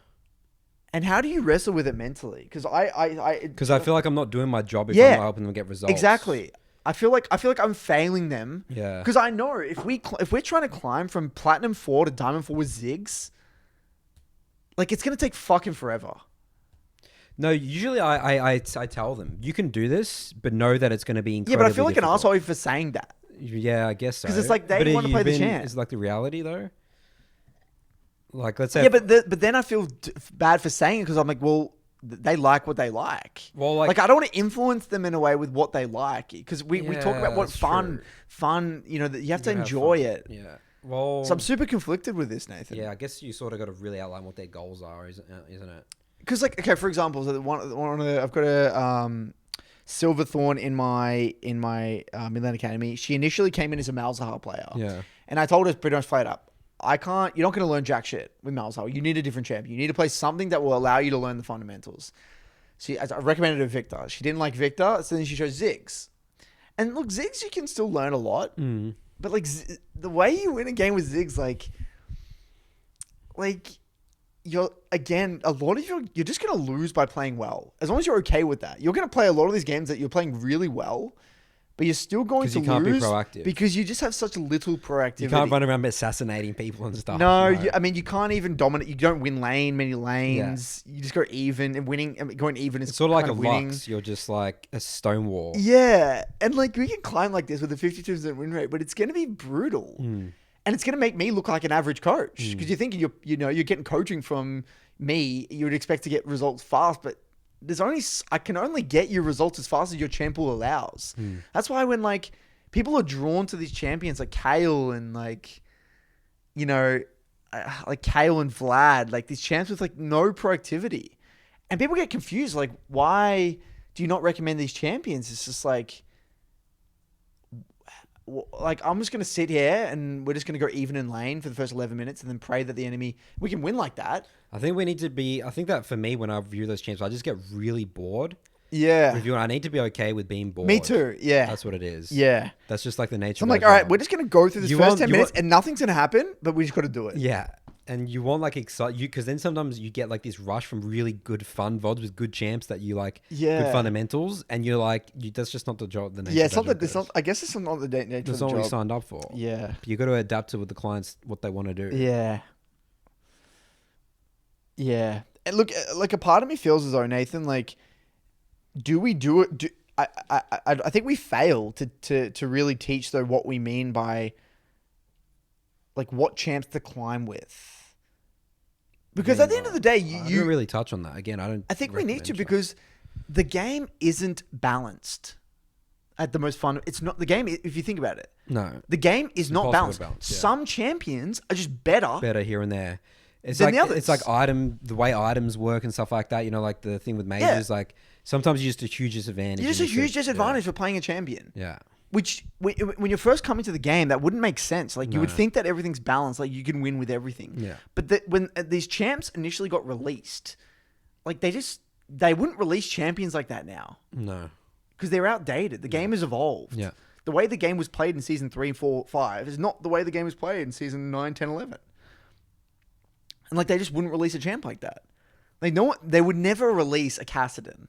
And how do you wrestle with it mentally? Because I feel like I'm not doing my job if I'm not helping them get results. Exactly. I feel like I'm failing them. Yeah. Because I know if we're trying to climb from Platinum 4 to Diamond 4 with Ziggs, like it's gonna take fucking forever. No, usually I tell them you can do this, but know that it's going to be incredibly Yeah, but I feel like difficult. an asshole for saying that. Yeah, I guess so. Because it's like they want to play the champ. Is it like the reality though? Like, let's say. Yeah, but then I feel bad for saying it because I'm like, well, they like what they like. Well, like I don't want to influence them in a way with what they like because we talk about what fun. You know, that you have to enjoy it. Yeah. Well, so I'm super conflicted with this, Nathan. Yeah, I guess you sort of got to really outline what their goals are, isn't it? Because like, okay, for example, so I've got a Silverthorn in my Midland Academy. She initially came in as a Malzahar player. Yeah. And I told her pretty much flat up, you're not going to learn jack shit with Malzahar. You need a different champion. You need to play something that will allow you to learn the fundamentals. I recommended her Victor. She didn't like Victor, so then she chose Ziggs. And look, Ziggs, you can still learn a lot. Mm. But like the way you win a game with Ziggs, you're just going to lose by playing well. As long as you're okay with that. You're going to play a lot of these games that you're playing really well, but you're still going to lose. Because you can't be proactive. Because you just have such little proactivity. You can't run around assassinating people and stuff. No, you can't even dominate. You don't win many lanes. Yeah. You just go even, and going even is it's sort of like a winning. Lux. You're just like a stonewall. Yeah. And like we can climb like this with a 52% win rate, but it's going to be brutal. Mm. And it's going to make me look like an average coach because you're thinking you're getting coaching from me. You would expect to get results fast, but I can only get you results as fast as your champ pool allows. That's why when like people are drawn to these champions like Kale and like Kale and Vlad, like these champs with like no productivity, and people get confused. Like, why do you not recommend these champions? It's just like I'm just going to sit here and we're just going to go even in lane for the first 11 minutes and then pray that we can win like that. I think that for me, when I review those champs, I just get really bored. Yeah. I need to be okay with being bored. Me too. Yeah. That's what it is. Yeah. That's just like the nature So I'm of like, all right, we're just going to go through this first 10 minutes and nothing's going to happen, but we just got to do it. Yeah. And you want like because then sometimes you get like this rush from really good fun VODs with good champs that you like good fundamentals, and you're like, that's just not the job. The nature. Yeah, I guess it's not the nature. That's not what you signed up for. Yeah, you got to adapt to what the clients what they want to do. Yeah. Yeah. And look, like a part of me feels as though, Nathan, like, do we do it? I think we fail to really teach though what we mean by like what champs to climb with. Because at the end of the day, I don't really touch on that. Again, I think we need to because the game isn't balanced at the most fun. It's not the game. If you think about it, no, the game is not balanced. Yeah. Some champions are just better here and there. It's than like the others. It's like the way items work and stuff like that. You know, like the thing with mages, like sometimes you're just a huge disadvantage. You're just a huge disadvantage for playing a champion. Yeah. Which, when you're first coming to the game, that wouldn't make sense. Like, you would think that everything's balanced. Like, you can win with everything. Yeah. But when these champs initially got released, like, they wouldn't release champions like that now. No. Because they're outdated. The game has evolved. Yeah. The way the game was played in Season 3, 4, 5 is not the way the game was played in Season 9, 10, 11. And, like, they just wouldn't release a champ like that. Like, they would never release a Cassidon.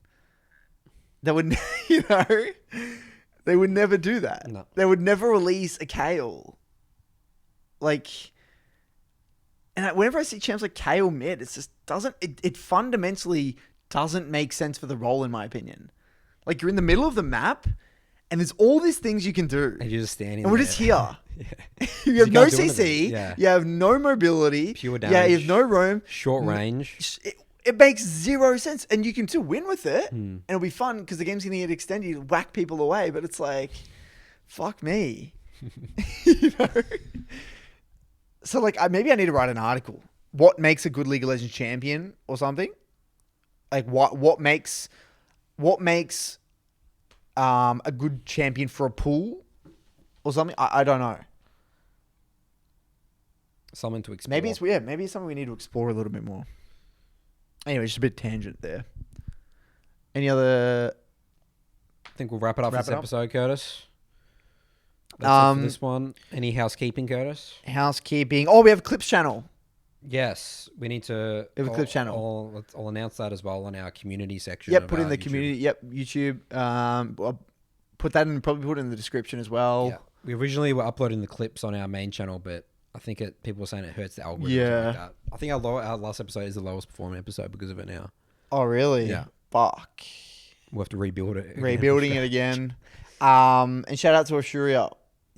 They would, They would never do that. No. They would never release a Kale. Like, and whenever I see champs like Kale mid, it fundamentally doesn't make sense for the role, in my opinion. Like, you're in the middle of the map, and there's all these things you can do. And you're just standing and we're there. just here. Yeah. You have no CC. Yeah. You have no mobility. Pure damage. Yeah, you have no roam. Short range. It makes zero sense, and you can still win with it, and it'll be fun because the game's going to get extended. You whack people away, but it's like, fuck me, So like, maybe I need to write an article. What makes a good League of Legends champion or something? Like what makes a good champion for a pool or something? I don't know. Something to explore. Maybe it's something we need to explore a little bit more. Anyway, just a bit tangent there. Any other? I think we'll wrap it up for this episode, Curtis. That's it for this one. Any housekeeping, Curtis? Housekeeping. Oh, we have a Clips channel. Yes, we need to. We have a Clips channel. I'll announce that as well on our community section. Yep, put in the community. Yep, YouTube. I'll probably put it in the description as well. Yeah. We originally were uploading the clips on our main channel, but I think people were saying it hurts the algorithm. Yeah. Like that. I think our last episode is the lowest performing episode because of it now. Oh, really? Yeah. Fuck. We'll have to rebuild it. Rebuilding it again. And shout out to Ashuria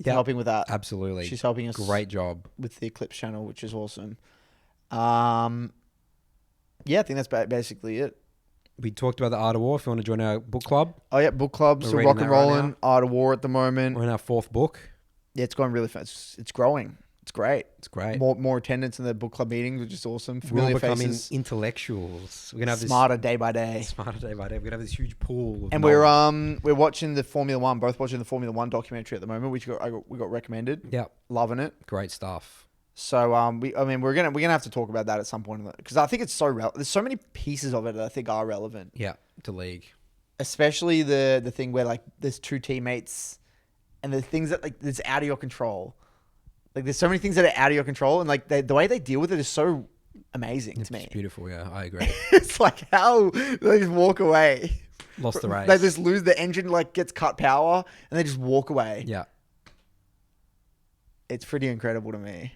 for helping with that. Absolutely. She's helping us. Great job. With the Eclipse channel, which is awesome. I think that's basically it. We talked about the Art of War. If you want to join our book club. Oh, yeah, book club. So rock and rolling. Right, Art of War at the moment. We're in our 4th book. Yeah, it's going really fast. It's growing. It's great. It's great. More attendance in the book club meetings, which is awesome. We're becoming intellectuals. We're gonna have smarter day by day. Smarter day by day. We're gonna have this huge pool. And we're watching the Formula One. Both watching the Formula One documentary at the moment, which we got recommended. Yeah, loving it. Great stuff. So we're gonna have to talk about that at some point because I think it's so there's so many pieces of it that I think are relevant. Yeah, to League, especially the thing where like there's 2 teammates, and the things that like that's out of your control. Like, there's so many things that are out of your control, and like the way they deal with it is so amazing to me. It's beautiful, yeah, I agree. It's like how they just walk away. Lost the race. They just lose the engine, like gets cut power, and they just walk away. Yeah. It's pretty incredible to me.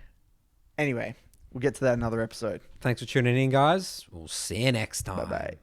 Anyway, we'll get to that in another episode. Thanks for tuning in, guys. We'll see you next time. Bye-bye.